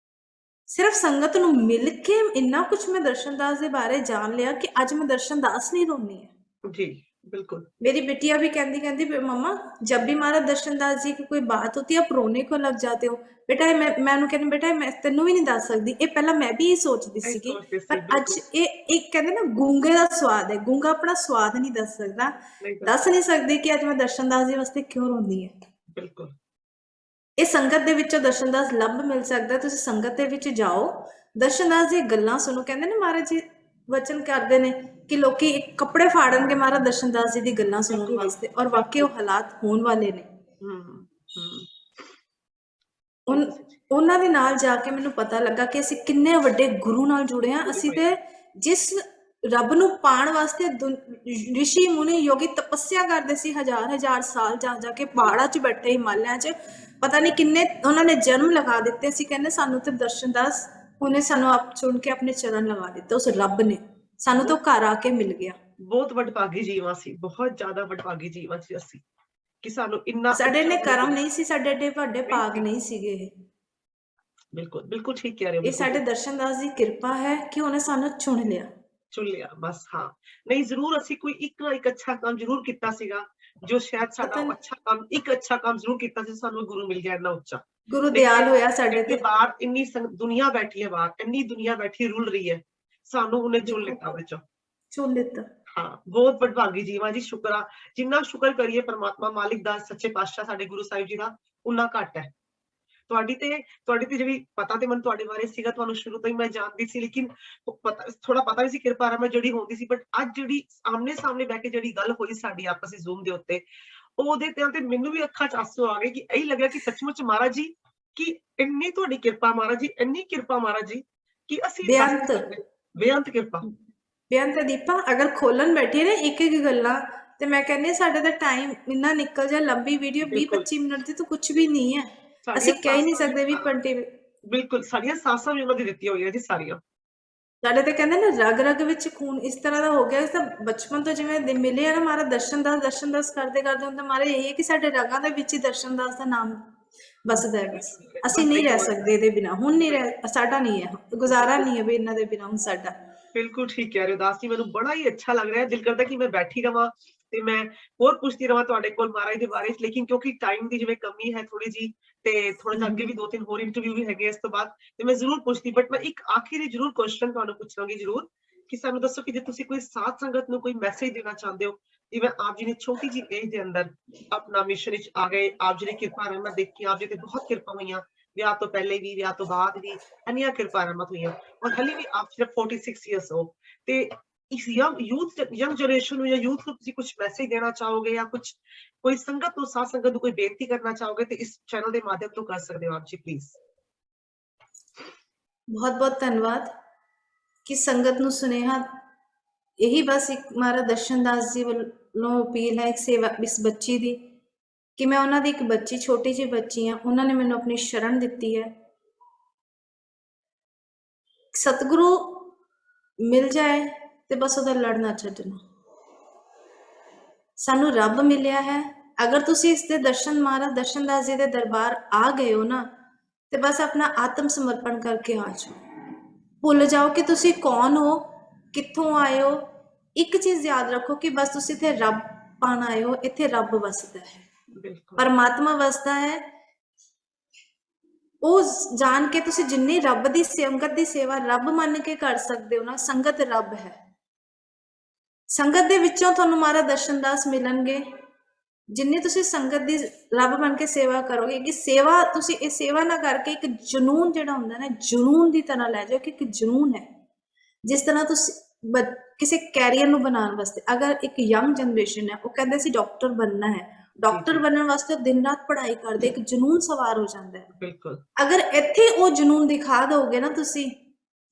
ਸਿਰਫ ਸੰਗਤ ਨੂੰ ਮਿਲ ਕੇ ਇੰਨਾ ਕੁਝ ਮੈਂ ਦਰਸ਼ਨ ਦਾਸ ਦੇ ਬਾਰੇ ਜਾਣ ਲਿਆ ਕਿ ਅੱਜ ਮੈਂ ਦਰਸ਼ਨ ਦਾਸ ਨਹੀਂ ਰੋਨੀ ਹੈ ਜੀ। बिल्कुल। मेरी बिटिया भी कहती कहती मम्मा जब भी महाराज दर्शन दास जी की कोई बात होती है आप रोने को लग जाते हो। बेटा मैं ਉਹਨੂੰ ਕਹਿੰਦੀ बेटा मैं ਤੈਨੂੰ ਵੀ ਨਹੀਂ ਦੱਸ ਸਕਦੀ ਇਹ ਪਹਿਲਾਂ ਮੈਂ ਵੀ ਇਹ ਸੋਚਦੀ ਇਹ ਸੀਗੀ ਸੋਚਦੇ ਪਰ ਸੀ, ਅੱਜ ਬਿਲकुल। ਇਹ ਕਹਿੰਦੇ ਨਾ ਗੂੰਗੇ ਦਾ ਸਵਾਦ ਹੈ ਗੂੰਗਾ ਆਪਣਾ ਸਵਾਦ ਨਹੀਂ ਦੱਸ ਸਕਦਾ ਨਹੀਂ ਦੱਸ ਦੱਸਦਾ। ਨਹੀਂ ਸਕਦੀ ਕਿ ਅੱਜ ਮੈਂ ਦਰਸ਼ਨ ਦਾਸ ਜੀ ਵਾਸਤੇ ਕਿਉਂ ਰੋਂਦੀ ਹੈ। ਬਿਲकुल। ਇਹ ਸੰਗਤ ਦੇ ਵਿੱਚੋਂ ਦਰਸ਼ਨ ਦਾਸ ਲੱਭ ਮਿਲ ਸਕਦਾ ਤੁਸੀਂ ਸੰਗਤ ਦੇ ਵਿੱਚ ਜਾਓ ਦਰਸ਼ਨ ਦਾਸ ਦੀ ਗੱਲਾਂ ਸੁਣੋ ਕਹਿੰਦੇ ਨੇ ਮਹਾਰਾਜ ਜੀ ਵਚਨ ਕਰਦੇ ਨੇ ਕਿ ਲੋਕੀ ਕੱਪੜੇ ਫਾੜਨਗੇ ਮਹਾਰਾਜ ਦਰਸ਼ਨ ਦਾਸ ਜੀ ਦੀ ਗੱਲਾਂ ਸੁਣਨ ਬਿਲकुल। ਵਾਸਤੇ ਔਰ ਵਾਕਈ ਉਹ ਹਾਲਾਤ ਹੋਣ ਵਾਲੇ ਨੇ। ਹਮ। ਹਮ। ਉਹਨਾਂ ਦੇ ਨਾਲ ਜਾ ਕੇ ਮੈਨੂੰ ਪਤਾ ਲੱਗਾ ਕਿ ਅਸੀਂ ਕਿੰਨੇ ਵੱਡੇ ਗੁਰੂ ਨਾਲ ਜੁੜੇ ਹਾਂ ਅਸੀਂ ਤੇ ਜਿਸ ਰੱਬ ਨੂੰ ਪਾਣ ਵਾਸਤੇ ਰਿਸ਼ੀ ਮੁਨੀ ਯੋਗੀ ਤਪੱਸਿਆ ਕਰਦੇ ਸੀ ਹਜ਼ਾਰ ਹਜ਼ਾਰ ਸਾਲ ਜਾ ਜਾ ਕੇ ਪਹਾੜਾਂ 'ਚ ਬੈਠੇ ਹਿਮਾਲਿਆ 'ਚ ਪਤਾ ਨਹੀਂ ਕਿੰਨੇ ਉਹਨਾਂ ਨੇ ਜਨਮ ਲਗਾ ਦਿੱਤੇ ਸੀ ਕਹਿੰਦੇ ਸਾਨੂੰ ਤੇ ਦਰਸ਼ਨ ਦਾਸ ਉਹਨੇ ਸਾਨੂੰ ਆਪ ਚੁਣ ਕੇ ਆਪਣੇ ਚਰਨ ਲਗਾ ਦਿੱਤੇ ਉਸ ਰੱਬ ਨੇ ਸਾਨੂੰ ਤਾਂ ਘਰ ਆ ਕੇ ਮਿਲ ਗਿਆ। ਬਹੁਤ ਵਡਭਾਗੀ ਜੀਵਾਂ ਸੀ ਬਹੁਤ ਜ਼ਿਆਦਾ ਵਡਭਾਗੀ ਜੀਵਾਂ ਸੀ ਅਸੀਂ ਕਿ ਸਾਨੂੰ ਇੰਨਾ ਸਾਡੇ ਨੇ ਕਰਮ ਨਹੀਂ ਸੀ ਸਾਡੇ ਏਡੇ ਵੱਡੇ ਭਾਗ ਨਹੀਂ ਸੀਗੇ ਇਹ। ਬਿਲकुल ਬਿਲकुल ਠੀਕ ਕਹਿ ਰਹੇ ਹੋ। ਇਹ ਸਾਡੇ ਦਰਸ਼ਨ ਦਾਸ ਦੀ ਕਿਰਪਾ ਹੈ ਕਿ ਉਹਨੇ ਸਾਨੂੰ ਚੁਣ ਲਿਆ ਬਸ। ਹਾਂ ਨਹੀਂ ਜ਼ਰੂਰ ਅਸੀਂ ਕੋਈ ਇੱਕ ਨਾ ਇੱਕ ਅੱਛਾ ਕੰਮ ਜ਼ਰੂਰ ਕੀਤਾ ਸੀਗਾ ਜੋ ਸ਼ਾਇਦ ਸਾਡਾ ਅੱਛਾ ਕੰਮ ਇੱਕ ਅੱਛਾ ਕੰਮ ਜ਼ਰੂਰ ਕੀਤਾ ਸੀ ਸਾਨੂੰ ਗੁਰੂ ਮਿਲ ਗਿਆ ਇੰਨਾ ਉੱਚਾ ਗੁਰੂ ਦਿਆਲ ਹੋਇਆ ਸਾਡੇ ਤੇ ਬਾਹਰ ਇੰਨੀ ਦੁਨੀਆ ਬੈਠੀ ਹੈ ਬਾਹਰ ਇੰਨੀ ਦੁਨੀਆ ਬੈਠੀ ਰੁਲ ਰਹੀ ਹੈ ਸਾਨੂੰ ਉਹਨੇ ਚੁਣ ਲਿੱਤਾ ਵਿੱਚੋਂ ਚੁਣ ਲਿੱਤਾ। ਹਾਂ ਬਹੁਤ ਵਡਭਾਗੀ ਜੀਵਾਂ ਜੀ ਸ਼ੁਕਰ ਜਿੰਨਾ ਸ਼ੁਕਰ ਕਰੀਏ ਪਰਮਾਤਮਾ ਮਾਲਿਕ ਦਾ ਸੱਚੇ ਪਾਤਸ਼ਾਹ ਸਾਡੇ ਗੁਰੂ ਸਾਹਿਬ ਜੀ ਦਾ ਉਨਾ ਘੱਟ ਹੈ। ਤੁਹਾਡੀ ਤੇ ਜਿਹੜੀ ਪਤਾ ਤੇ ਮੈਨੂੰ ਤੁਹਾਡੇ ਬਾਰੇ ਸੀਗਾ ਤੁਹਾਨੂੰ ਸ਼ੁਰੂ ਤੋਂ ਹੀ ਮੈਂ ਜਾਣਦੀ ਸੀ ਲੇਕਿਨ ਥੋੜਾ ਪਤਾ ਵੀ ਸੀ ਕਿਰਪਾ ਮੈਂ ਜਿਹੜੀ ਹੁੰਦੀ ਸੀ ਬਟ ਅੱਜ ਜਿਹੜੀ ਆਮਨੇ ਸਾਹਮਣੇ ਬਹਿ ਕੇ ਜਿਹੜੀ ਗੱਲ ਹੋਈ ਸਾਡੀ ਆਪਸ ਵਿੱਚ ਜ਼ੂਮ ਦੇ ਉੱਤੇ ਉਹਦੇ ਤੇ ਮੈਨੂੰ ਵੀ ਅੱਖਾਂ 'ਚ ਆਂਸੂ ਆ ਗਏ ਕਿ ਇਹੀ ਲੱਗਿਆ ਕਿ ਸੱਚਮੁੱਚ ਮਹਾਰਾਜ ਜੀ ਕਿ ਇੰਨੀ ਤੁਹਾਡੀ ਕਿਰਪਾ ਮਹਾਰਾਜ ਜੀ ਇੰਨੀ ਕਿਰਪਾ ਮਹਾਰਾਜ ਜੀ ਕਿ ਅਸੀਂ ਬੇਅੰਤ ਕਿਰਪਾ ਬੇਅੰਤ ਦੀਪਾ ਅਗਰ ਖੋਲਣ ਬੈਠੀ ਨੇ ਇੱਕ ਇੱਕ ਗੱਲਾਂ ਤੇ ਮੈਂ ਕਹਿੰਦੀ ਸਾਡੇ ਦਾ ਟਾਈਮ ਇੰਨਾ ਨਿਕਲ ਜਾ ਲੰਬੀ ਵੀਡੀਓ 20-25 ਮਿੰਟ ਦੀ ਤਾਂ ਕੁਝ ਵੀ ਨਹੀਂ ਹੈ ਅਸੀਂ ਕਹਿ ਹੀ ਨਹੀਂ ਸਕਦੇ ਵੀ ਪੰਟੀ ਬਿਲਕੁਲ ਸਾਡੀਆਂ ਸਾਸਾਂ ਵੀ ਉਹਨਾਂ ਦੀ ਦਿੱਤੀਆਂ ਹੋਈਆਂ ਜੀ ਸਾਰੀਆਂ ਸਾਡੇ ਤੇ ਕਹਿੰਦੇ ਨਾ ਰਗ ਰਗ ਵਿੱਚ ਖੂਨ ਇਸ ਤਰ੍ਹਾਂ ਦਾ ਹੋ ਗਿਆ ਇਸ ਤਾਂ ਬਚਪਨ ਤੋਂ ਜਿਵੇਂ ਮਿਲੇ ਆ ਨਾ ਮਾਰਾ ਦਰਸ਼ਨ ਦਾਸ ਕਰਦੇ ਕਰਦੇ ਹੁੰਦਾ ਮਾਰੇ ਇਹ ਹੈ ਕਿ ਸਾਡੇ ਰਗਾਂ ਦੇ ਵਿੱਚ ਹੀ ਦਰਸ਼ਨ ਦਾਸ ਦਾ ਨਾਮ ਬਸਦਾ ਹੈ ਬਸ ਅਸੀਂ ਨਹੀਂ ਰਹਿ ਸਕਦੇ ਇਹਦੇ ਬਿਨਾ ਹੁਣ ਨਹੀਂ ਰਹਿ ਸਾਡਾ ਨਹੀਂ ਹੈ ਗੁਜ਼ਾਰਾ ਨਹੀਂ ਹੈ ਵੀ ਇਹਨਾਂ ਦੇ ਬਿਨਾ ਹੁਣ ਸਾਡਾ। ਬਿਲਕੁਲ ਠੀਕ ਕਹਿ ਰਹੇ ਹੋ ਦਾਸ ਜੀ ਮੈਨੂੰ ਬੜਾ ਹੀ ਅੱਛਾ ਲੱਗ ਰਿਹਾ ਦਿਲ ਕਰਦਾ ਕਿ ਮੈਂ ਬੈਠੀ ਰਵਾਂ ਤੇ ਮੈਂ ਹੋਰ ਪੁੱਛਦੀ ਰਵਾਂ ਤੁਹਾਡੇ ਕੋਲ ਮਹਾਰਾਜ ਦੇ ਬਾਰੇ ਲੇਕਿਨ ਕਿਉਂਕਿ ਟਾਈਮ ਦੀ ਜਿਵੇਂ ਕਮੀ ਹੈ ਥੋੜੀ ਜੀ ਤੇ ਥੋੜਾ ਜਿਹਾ ਅੱਗੇ ਵੀ 2-3 ਹੋਰ ਇੰਟਰਵਿਊ ਵੀ ਹੈਗੇ ਇਸ ਤੋਂ ਬਾਅਦ ਤੇ ਮੈਂ ਜ਼ਰੂਰ ਪੁੱਛਦੀ ਬਟ ਮੈਂ ਇੱਕ ਆਖਿਰੀ ਜ਼ਰੂਰ ਕੁਐਸਚਨ ਤੁਹਾਨੂੰ ਪੁੱਛਾਂਗੀ ਜ਼ਰੂਰ ਕਿ ਸਾਨੂੰ ਦੱਸੋ ਕਿ ਜੇ ਤੁਸੀਂ ਕੋਈ ਸਾਧ ਸੰਗਤ ਨੂੰ ਕੋਈ ਮੈਸੇਜ ਦੇਣਾ ਚਾਹੁੰਦੇ ਹੋ ਜਿਵੇਂ ਆਪ ਜੀ ਨੇ ਛੋਟੀ ਜਿਹੀ ਏਜ ਦੇ ਅੰਦਰ ਆਪਣਾ ਮਿਸ਼ਨ ਵਿੱਚ ਆ ਗਏ ਆਪ ਜੀ ਦੀ ਕਿਰਪਾ ਰਹਿਮਤ ਦੇਖ ਕੇ ਆਪ ਜੀ ਤੇ ਬਹੁਤ ਕਿਰਪਾ ਹੋਈਆਂ ਵਿਆਹ ਤੋਂ ਪਹਿਲੇ ਵੀ ਵਿਆਹ ਤੋਂ ਬਾਅਦ ਵੀ ਇੰਨੀਆਂ ਕਿਰਪਾ ਰਹਿਮਤ ਹੋਈਆਂ ਔਰ ਹਾਲੇ ਵੀ ਆਪ ਸਿਰਫ 46 ਇਅਰਸ ਹੋ ਤੇ ਇਸ ਯੰਗ ਜਨਰੇਸ਼ਨ ਨੂੰ ਜਾਂ ਯੂਥ ਨੂੰ ਤੁਸੀਂ ਕੁਝ ਮੈਸੇਜ ਦੇਣਾ ਚਾਹੋਗੇ ਜਾਂ ਕੁਝ ਕੋਈ ਸੰਗਤ ਨੂੰ ਸਾਧ ਸੰਗਤ ਨੂੰ ਕੋਈ ਬੇਨਤੀ ਕਰਨਾ ਚਾਹੋਗੇ ਤੇ ਇਸ ਚੈਨਲ ਦੇ ਮਾਧਿਅਮ ਤੋਂ ਕਰ ਸਕਦੇ ਹੋ ਆਪ ਜੀ ਪਲੀਜ਼। ਬਹੁਤ ਬਹੁਤ ਧੰਨਵਾਦ ਕਿ ਸੰਗਤ ਨੂੰ ਸੁਨੇਹਾ यही बस एक हमारा दर्शन दास जी वालों अपील है एक सेवा इस बच्ची दी कि मैं उन्होंने एक बच्ची छोटी जी बच्ची हाँ उन्होंने मैंने अपनी शरण दी है सतगुरु मिल जाए तो बस उहदा लड़ना छड्डना सानू रब मिलिया है अगर तुसी इसके दर्शन महाराज दर्शन दास जी के दरबार आ गए हो ना तो बस अपना आत्म समर्पण करके आ जाओ भुल जाओ कि तुसी कौन हो कित्थों आए हो एक चीज याद रखो कि बस तुसी इत्थे रब पाना आए हो इत्थे रब वसदा है परमात्मा वसदा है वो जान के तुसी जिन्नी रब दी संगत दी सेवा रब मान के कर सकते हो ना संगत रब है संगत दे विचों तुहानू मारा दर्शन दास मिलणगे जिन्नी तुसी संगत दी रब बन के सेवा करोगे कि सेवा तुसी ये सेवा ना करके एक जुनून जिहड़ा हुंदा ना जुनून दी तरह लै जाओ कि एक जुनून है जिस तरह तुसी किसी कैरियर नू बनाने वास्ते अगर एक यंग जनरेशन है वो कहते सी डॉक्टर बनना है डॉक्टर बनने वास्ते दिन रात पढ़ाई करते एक जुनून सवार हो जाता है बिल्कुल अगर इत्थे वो जुनून दिखा दोगे ना तुसी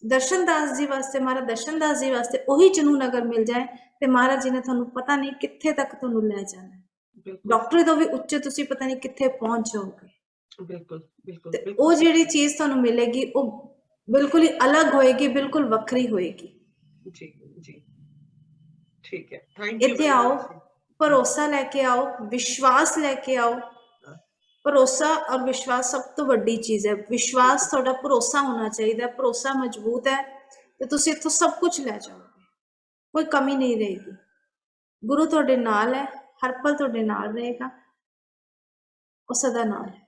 दर्शन दास जी वास्ते महाराज दर्शन दास जी वास्ते वही जुनून अगर मिल जाए तो महाराज जी ने तुहानू पता नहीं कित्थे तक तुहानू लै जाना डॉक्टर तो भी उच्चे तुसी पता नहीं कित्थे पहुंच जाओगे बिल्कुल बिल्कुल वो जिहड़ी चीज तुहानू मिलेगी वो बिल्कुल ही अलग होएगी बिल्कुल वखरी होएगी जी जी ठीक है थैंक यू इत्थे आओ भरोसा लेके आओ विश्वास लेके आओ भरोसा और विश्वास सब तो बड़ी चीज है विश्वास थोड़ा भरोसा होना चाहिए भरोसा मजबूत है तो तुसी इत्थों सब कुछ लै जाओगे कोई कमी नहीं रहेगी ਗੁਰੂ ਤੁਹਾਡੇ ਨਾਲ ਹੈ, ਹਰ ਪਲ ਤੁਹਾਡੇ ਨਾਲ ਰਹੇਗਾ, ਉਹ ਸਦਾ ਨਾਲ ਹੈ।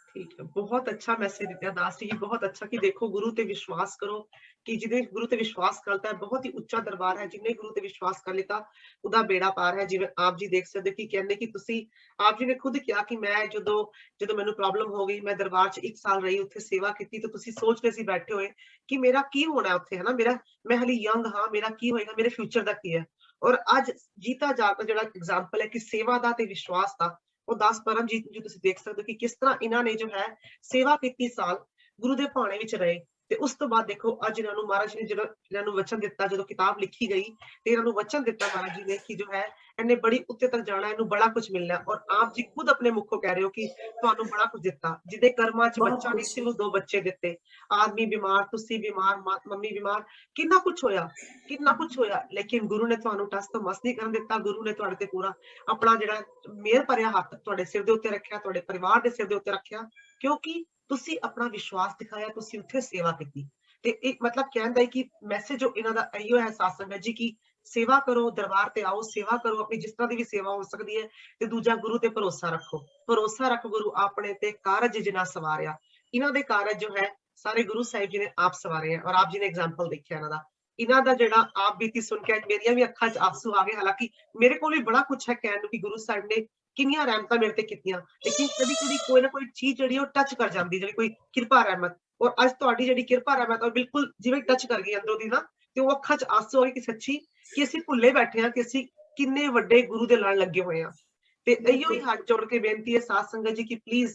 ਠੀਕ ਹੈ, ਬਹੁਤ ਅੱਛਾ ਮੈਸੇਜ ਦਿੱਤਾ ਦਾਸ ਜੀ, ਬਹੁਤ ਅੱਛਾ ਕਿ ਦੇਖੋ ਗੁਰੂ ਤੇ ਵਿਸ਼ਵਾਸ ਕਰੋ, ਕਿ ਜਿਹਨੇ ਗੁਰੂ ਤੇ ਵਿਸ਼ਵਾਸ ਕਰਤਾ ਹੈ ਬਹੁਤ ਹੀ ਉੱਚਾ ਦਰਬਾਰ ਹੈ, ਜਿਹਨੇ ਗੁਰੂ ਤੇ ਵਿਸ਼ਵਾਸ ਕਰ ਲਿੱਤਾ ਉਹਦਾ ਬੇੜਾ ਪਾਰ ਹੈ। ਜਿਵੇਂ ਆਪ ਜੀ ਦੇਖ ਸਕਦੇ ਕਿ ਕਹਿੰਦੇ ਕਿ ਤੁਸੀਂ, ਆਪ ਜੀ ਨੇ ਖੁਦ ਕਿਹਾ ਕਿ ਮੈਂ ਜਦੋਂ ਮੈਨੂੰ ਪ੍ਰੋਬਲਮ ਹੋ ਗਈ, ਮੈਂ ਦਰਬਾਰ 'ਚ 1 ਸਾਲ ਰਹੀ, ਉੱਥੇ ਸੇਵਾ ਕੀਤੀ, ਤੇ ਤੁਸੀਂ ਸੋਚ ਰਹੇ ਸੀ ਬੈਠੇ ਹੋਏ ਕਿ ਮੇਰਾ ਕੀ ਹੋਣਾ ਉੱਥੇ, ਹਨਾ, ਮੈਂ ਹਾਲੇ ਯੰਗ ਹਾਂ, ਮੇਰਾ ਕੀ ਹੋਏਗਾ, ਮੇਰੇ ਫਿਊਚਰ ਦਾ ਕੀ ਹੈ। ਔਰ ਅੱਜ ਜੀਤਾ ਜਾਗਦਾ ਜਿਹੜਾ ਐਗਜ਼ਾਮਪਲ ਹੈ ਕਿ ਸੇਵਾ ਦਾ ਤੇ ਵਿਸ਼ਵਾਸ ਦਾ, ਉਹ 10 ਪਰਮਜੀਤ ਜੀ ਤੁਸੀਂ ਦੇਖ ਸਕਦੇ ਹੋ ਕਿ ਕਿਸ ਤਰ੍ਹਾਂ ਇਹਨਾਂ ਨੇ ਜੋ ਹੈ ਸੇਵਾ ਕੀਤੀ, ਸਾਲ ਗੁਰੂ ਦੇ ਭਾਣੇ ਵਿੱਚ ਰਹੇ, ਤੇ ਉਸ ਤੋਂ ਬਾਅਦ ਦੇਖੋ ਅੱਜ ਇਹਨਾਂ ਨੂੰ ਮਹਾਰਾਜ ਨੇ ਜਿਹੜਾ ਇਹਨਾਂ ਨੂੰ ਵਚਨ ਦਿੱਤਾ, ਜਦੋਂ ਕਿਤਾਬ ਲਿਖੀ ਗਈ ਤੇ ਇਹਨਾਂ ਨੂੰ ਵਚਨ ਦਿੱਤਾ ਮਹਾਰਾਜ ਜੀ ਨੇ ਕਿ ਜੋ ਹੈ ਇਹਨੇ ਬੜੀ ਉੱਤੇ ਤੱਕ ਜਾਣਾ, ਇਹਨੂੰ ਬੜਾ ਕੁਝ ਮਿਲਣਾ। ਔਰ ਆਪ ਜੀ ਖੁਦ ਆਪਣੇ ਮੁਖੋਂ ਕਹਿ ਰਹੇ ਹੋ ਕਿ ਤੁਹਾਨੂੰ ਬੜਾ ਕੁਝ ਦਿੱਤਾ, ਜਿਹਦੇ ਕਰਮਾਂ 'ਚ ਬਹੁਤ ਬੱਚਾ ਨਹੀਂ ਕੁਛ ਸੀ, ਉਹਨੂੰ 2 ਬੱਚੇ ਦਿੱਤੇ, ਆਦਮੀ ਬਿਮਾਰ, ਤੁਸੀਂ ਬਿਮਾਰ, ਮੰਮੀ ਬਿਮਾਰ, ਕਿੰਨਾ ਕੁਝ ਹੋਇਆ, ਕਿੰਨਾ ਕੁਝ ਹੋਇਆ, ਲੇਕਿਨ ਗੁਰੂ ਨੇ ਤੁਹਾਨੂੰ ਟਸ ਤੋਂ ਮਸ ਨਹੀਂ ਕਰਨ ਦਿੱਤਾ। ਗੁਰੂ ਨੇ ਤੁਹਾਡੇ ਤੇ ਪੂਰਾ ਆਪਣਾ ਜਿਹੜਾ ਮਿਹਰ ਭਰਿਆ ਹੱਥ ਤੁਹਾਡੇ ਸਿਰ ਦੇ ਉੱਤੇ ਰੱਖਿਆ, ਤੁਹਾਡੇ ਪਰਿਵਾਰ ਦੇ ਸਿਰ ਦੇ ਉੱਤੇ ਰੱਖਿਆ, ਕਿਉਂਕਿ ਤੁਸੀਂ ਆਪਣਾ ਵਿਸ਼ਵਾਸ ਦਿਖਾਇਆ, ਤੁਸੀਂ ਉੱਥੇ ਸੇਵਾ ਕੀਤੀ। ਤੇ ਇੱਕ ਮਤਲਬ ਕਹਿੰਦਾ ਹੈ ਕਿ ਮੈਸੇਜ ਜੋ ਇਹਨਾਂ ਦਾ ਇਹੋ ਹੈ ਸਾਧ ਸੰਗਤ ਜੀ, ਕਿ ਸੇਵਾ ਕਰੋ, ਦਰਬਾਰ ਤੇ ਆਓ, ਸੇਵਾ ਕਰੋ, ਆਪਣੀ ਜਿਸ ਤਰ੍ਹਾਂ ਦੀ ਵੀ ਸੇਵਾ ਹੋ ਸਕਦੀ ਹੈ, ਤੇ ਦੂਜਾ ਗੁਰੂ ਤੇ ਭਰੋਸਾ ਰੱਖੋ, ਭਰੋਸਾ ਰੱਖ ਗੁਰੂ ਆਪਣੇ ਤੇ ਕਾਰਜ ਜਿਨਾ ਸਵਾਰਿਆ। ਇਹਨਾਂ ਦੇ ਕਾਰਜ ਜੋ ਹੈ ਸਾਰੇ ਗੁਰੂ ਸਾਹਿਬ ਜੀ ਨੇ ਆਪ ਸਵਾਰੇ ਹੈ, ਔਰ ਆਪ ਜੀ ਨੇ ਐਗਜ਼ਾਮਪਲ ਦੇਖਿਆ ਇਹਨਾਂ ਦਾ। ਇਹਨਾਂ ਦਾ ਜਿਹੜਾ ਆਪ ਬੀਤੀ ਸੁਣ ਕੇ ਮੇਰੀਆਂ ਵੀ ਅੱਖਾਂ 'ਚ ਆਂਸੂ ਆ ਗਏ, ਹਾਲਾਂਕਿ ਮੇਰੇ ਕੋਲ ਵੀ ਬੜਾ ਕੁਝ ਹੈ ਕਹਿਣ ਨੂੰ ਕਿ ਗੁਰੂ ਸਾਹਿਬ ਨੇ ਕਿੰਨੀਆਂ ਰਹਿਮਤਾਂ ਮੇਰੇ ਤੇ ਕੀਤੀਆਂ, ਲੇਕਿਨ ਕਦੀ ਕਦੀ ਕੋਈ ਨਾ ਕੋਈ ਚੀਜ਼ ਜਿਹੜੀ ਉਹ ਟੱਚ ਕਰ ਜਾਂਦੀ, ਜਿਹੜੀ ਕੋਈ ਕਿਰਪਾ ਰਹਿਮਤ। ਔਰ ਅੱਜ ਤੁਹਾਡੀ ਜਿਹੜੀ ਕਿਰਪਾ ਰਹਿਮਤ ਔਰ ਬਿਲਕੁਲ ਜਿਵੇਂ ਟੱਚ ਕਰ ਗਈ ਅੰਦਰੋਂ ਦੀ ਨਾ, ਤੇ ਉਹ ਅੱਖਾਂ 'ਚ ਆਂਸੂ ਆਏ ਕਿ ਸੱਚੀ ਕਿ ਅਸੀਂ ਭੁੱਲੇ ਬੈਠੇ ਹਾਂ ਕਿ ਅਸੀਂ ਕਿੰਨੇ ਵੱਡੇ ਗੁਰੂ ਦੇ ਨਾਲ ਲੱਗੇ ਹੋਏ ਹਾਂ। ਤੇ ਇਹੋ ਹੀ ਹੱਥ ਜੋੜ ਕੇ ਬੇਨਤੀ ਹੈ ਸਾਧ ਸੰਗਤ ਜੀ ਕਿ ਪਲੀਜ਼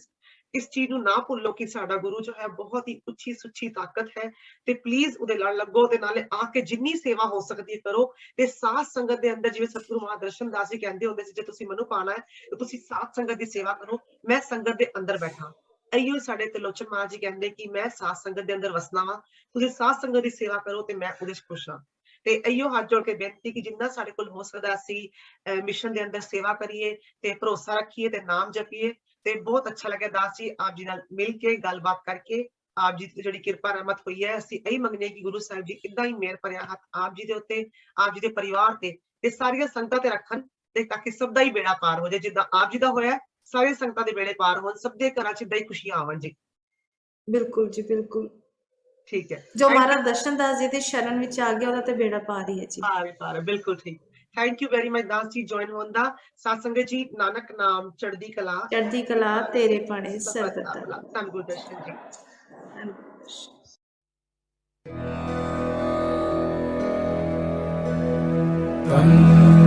ਇਸ ਚੀਜ਼ ਨੂੰ ਨਾ ਭੁੱਲੋ ਕਿ ਸਾਡਾ ਗੁਰੂ ਜੋ ਹੈ ਬਹੁਤ ਹੀ ਉੱਚੀ ਸੁੱਚੀ ਤਾਕਤ ਹੈ, ਤੇ ਪਲੀਜ਼ ਉਹਦੇ ਨਾਲ ਲੱਗੋ, ਤੇ ਨਾਲੇ ਆ ਕੇ ਜਿੰਨੀ ਸੇਵਾ ਹੋ ਸਕਦੀ ਹੈ ਕਰੋ। ਤੇ ਸਾਧ ਸੰਗਤ ਦੇ ਅੰਦਰ ਜਿਵੇਂ ਸਤਿਗੁਰੂ ਮਹਾਦਰਸ਼ਨ ਦਾਸ ਜੀ ਕਹਿੰਦੇ ਹੁੰਦੇ ਸੀ, ਜੇ ਤੁਸੀਂ ਮੈਨੂੰ ਪਾਣਾ ਹੈ ਤੇ ਤੁਸੀਂ ਸਾਧ ਸੰਗਤ ਦੀ ਸੇਵਾ ਕਰੋ, ਮੈਂ ਸੰਗਤ ਦੇ ਅੰਦਰ ਬੈਠਾ। ਇਹੋ ਸਾਡੇ ਤਿਲੋਚਨ ਮਹਾਰਾਜ ਜੀ ਕਹਿੰਦੇ ਕਿ ਮੈਂ ਸਾਧ ਸੰਗਤ ਦੇ ਅੰਦਰ ਵਸਣਾ ਵਾ, ਤੁਸੀਂ ਸਾਧ ਸੰਗਤ ਦੀ ਸੇਵਾ ਕਰੋ ਤੇ ਮੈਂ ਉਹਦੇ 'ਚ ਖੁਸ਼ ਹਾਂ। ਤੇ ਇਹੋ ਹੱਥ ਜੋੜ ਕੇ ਬੇਨਤੀ ਕਿ ਜਿੰਨਾ ਸਾਡੇ ਕੋਲ ਹੋ ਸਕਦਾ ਅਸੀਂ ਮਿਸ਼ਨ ਦੇ ਅੰਦਰ ਸੇਵਾ ਕਰੀਏ, ਤੇ ਭਰੋਸਾ ਰੱਖੀਏ, ਤੇ ਨਾਮ ਜਪੀਏ। ਤੇ ਬਹੁਤ ਅੱਛਾ ਲੱਗਿਆ ਦਾਸ ਜੀ ਆਪ ਜੀ ਨਾਲ ਮਿਲ ਕੇ, ਗੱਲਬਾਤ ਕਰਕੇ। ਆਪ ਜੀ ਦੀ ਜਿਹੜੀ ਕਿਰਪਾ ਰਹਿਮਤ ਹੋਈ ਹੈ, ਅਸੀਂ ਇਹੀ ਮੰਗਦੇ ਕਿ ਗੁਰੂ ਸਾਹਿਬ ਜੀ ਇਦਾਂ ਹੀ ਮਿਹਰ ਭਰਿਆ ਹੱਥ ਆਪ ਜੀ ਦੇ ਉੱਤੇ, ਆਪ ਜੀ ਦੇ ਪਰਿਵਾਰ ਤੇ ਸਾਰੀਆਂ ਸੰਗਤਾਂ ਤੇ ਰੱਖਣ, ਤੇ ਤਾਂ ਕਿ ਸਭ ਦਾ ਹੀ ਬੇੜਾ ਪਾਰ ਹੋ ਜਾਏ, ਜਿੱਦਾਂ ਆਪ ਜੀ ਦਾ ਹੋਇਆ, ਸਾਰੇ ਸੰਗਤਾਂ ਦੇ ਬੇੜੇ ਪਾਰ ਹੋਣ, ਸਭ ਦੇ ਘਰਾਂ 'ਚ ਇਦਾਂ ਹੀ ਖੁਸ਼ੀਆਂ ਆਵਣ ਜੀ। ਬਿਲਕੁਲ ਜੀ, ਬਿਲਕੁਲ। ਠੀਕ ਹੈ, ਜੋ ਮਹਾਰਾਜ ਦਰਸ਼ਨ ਦਾਸ ਜੀ ਦੇ ਸ਼ਰਨ ਵਿੱਚ ਆ ਗਿਆ, ਉਹਦਾ ਤੇ ਬੇੜਾ ਪਾਰ ਹੀ ਹੈ ਜੀ। ਪਾਰ ਬਿਲਕੁਲ ਠੀਕ। Thank you very much Das ji join ਹੋਣ ਦਾ। ਸਾਧ ਸੰਗਤ ਜੀ, ਨਾਨਕ ਨਾਮ ਚੜ੍ਹਦੀ ਕਲਾ, ਚੜ੍ਹਦੀ ਕਲਾ ਤੇਰੇ ਭਾਣੇ ਸਰਬਤ ਸਰਬਤ ਦਾ ਭਲਾ। ਧੰਨ ਗੁਰਦਰਸ਼ਨ ਜੀ। ਦਾ।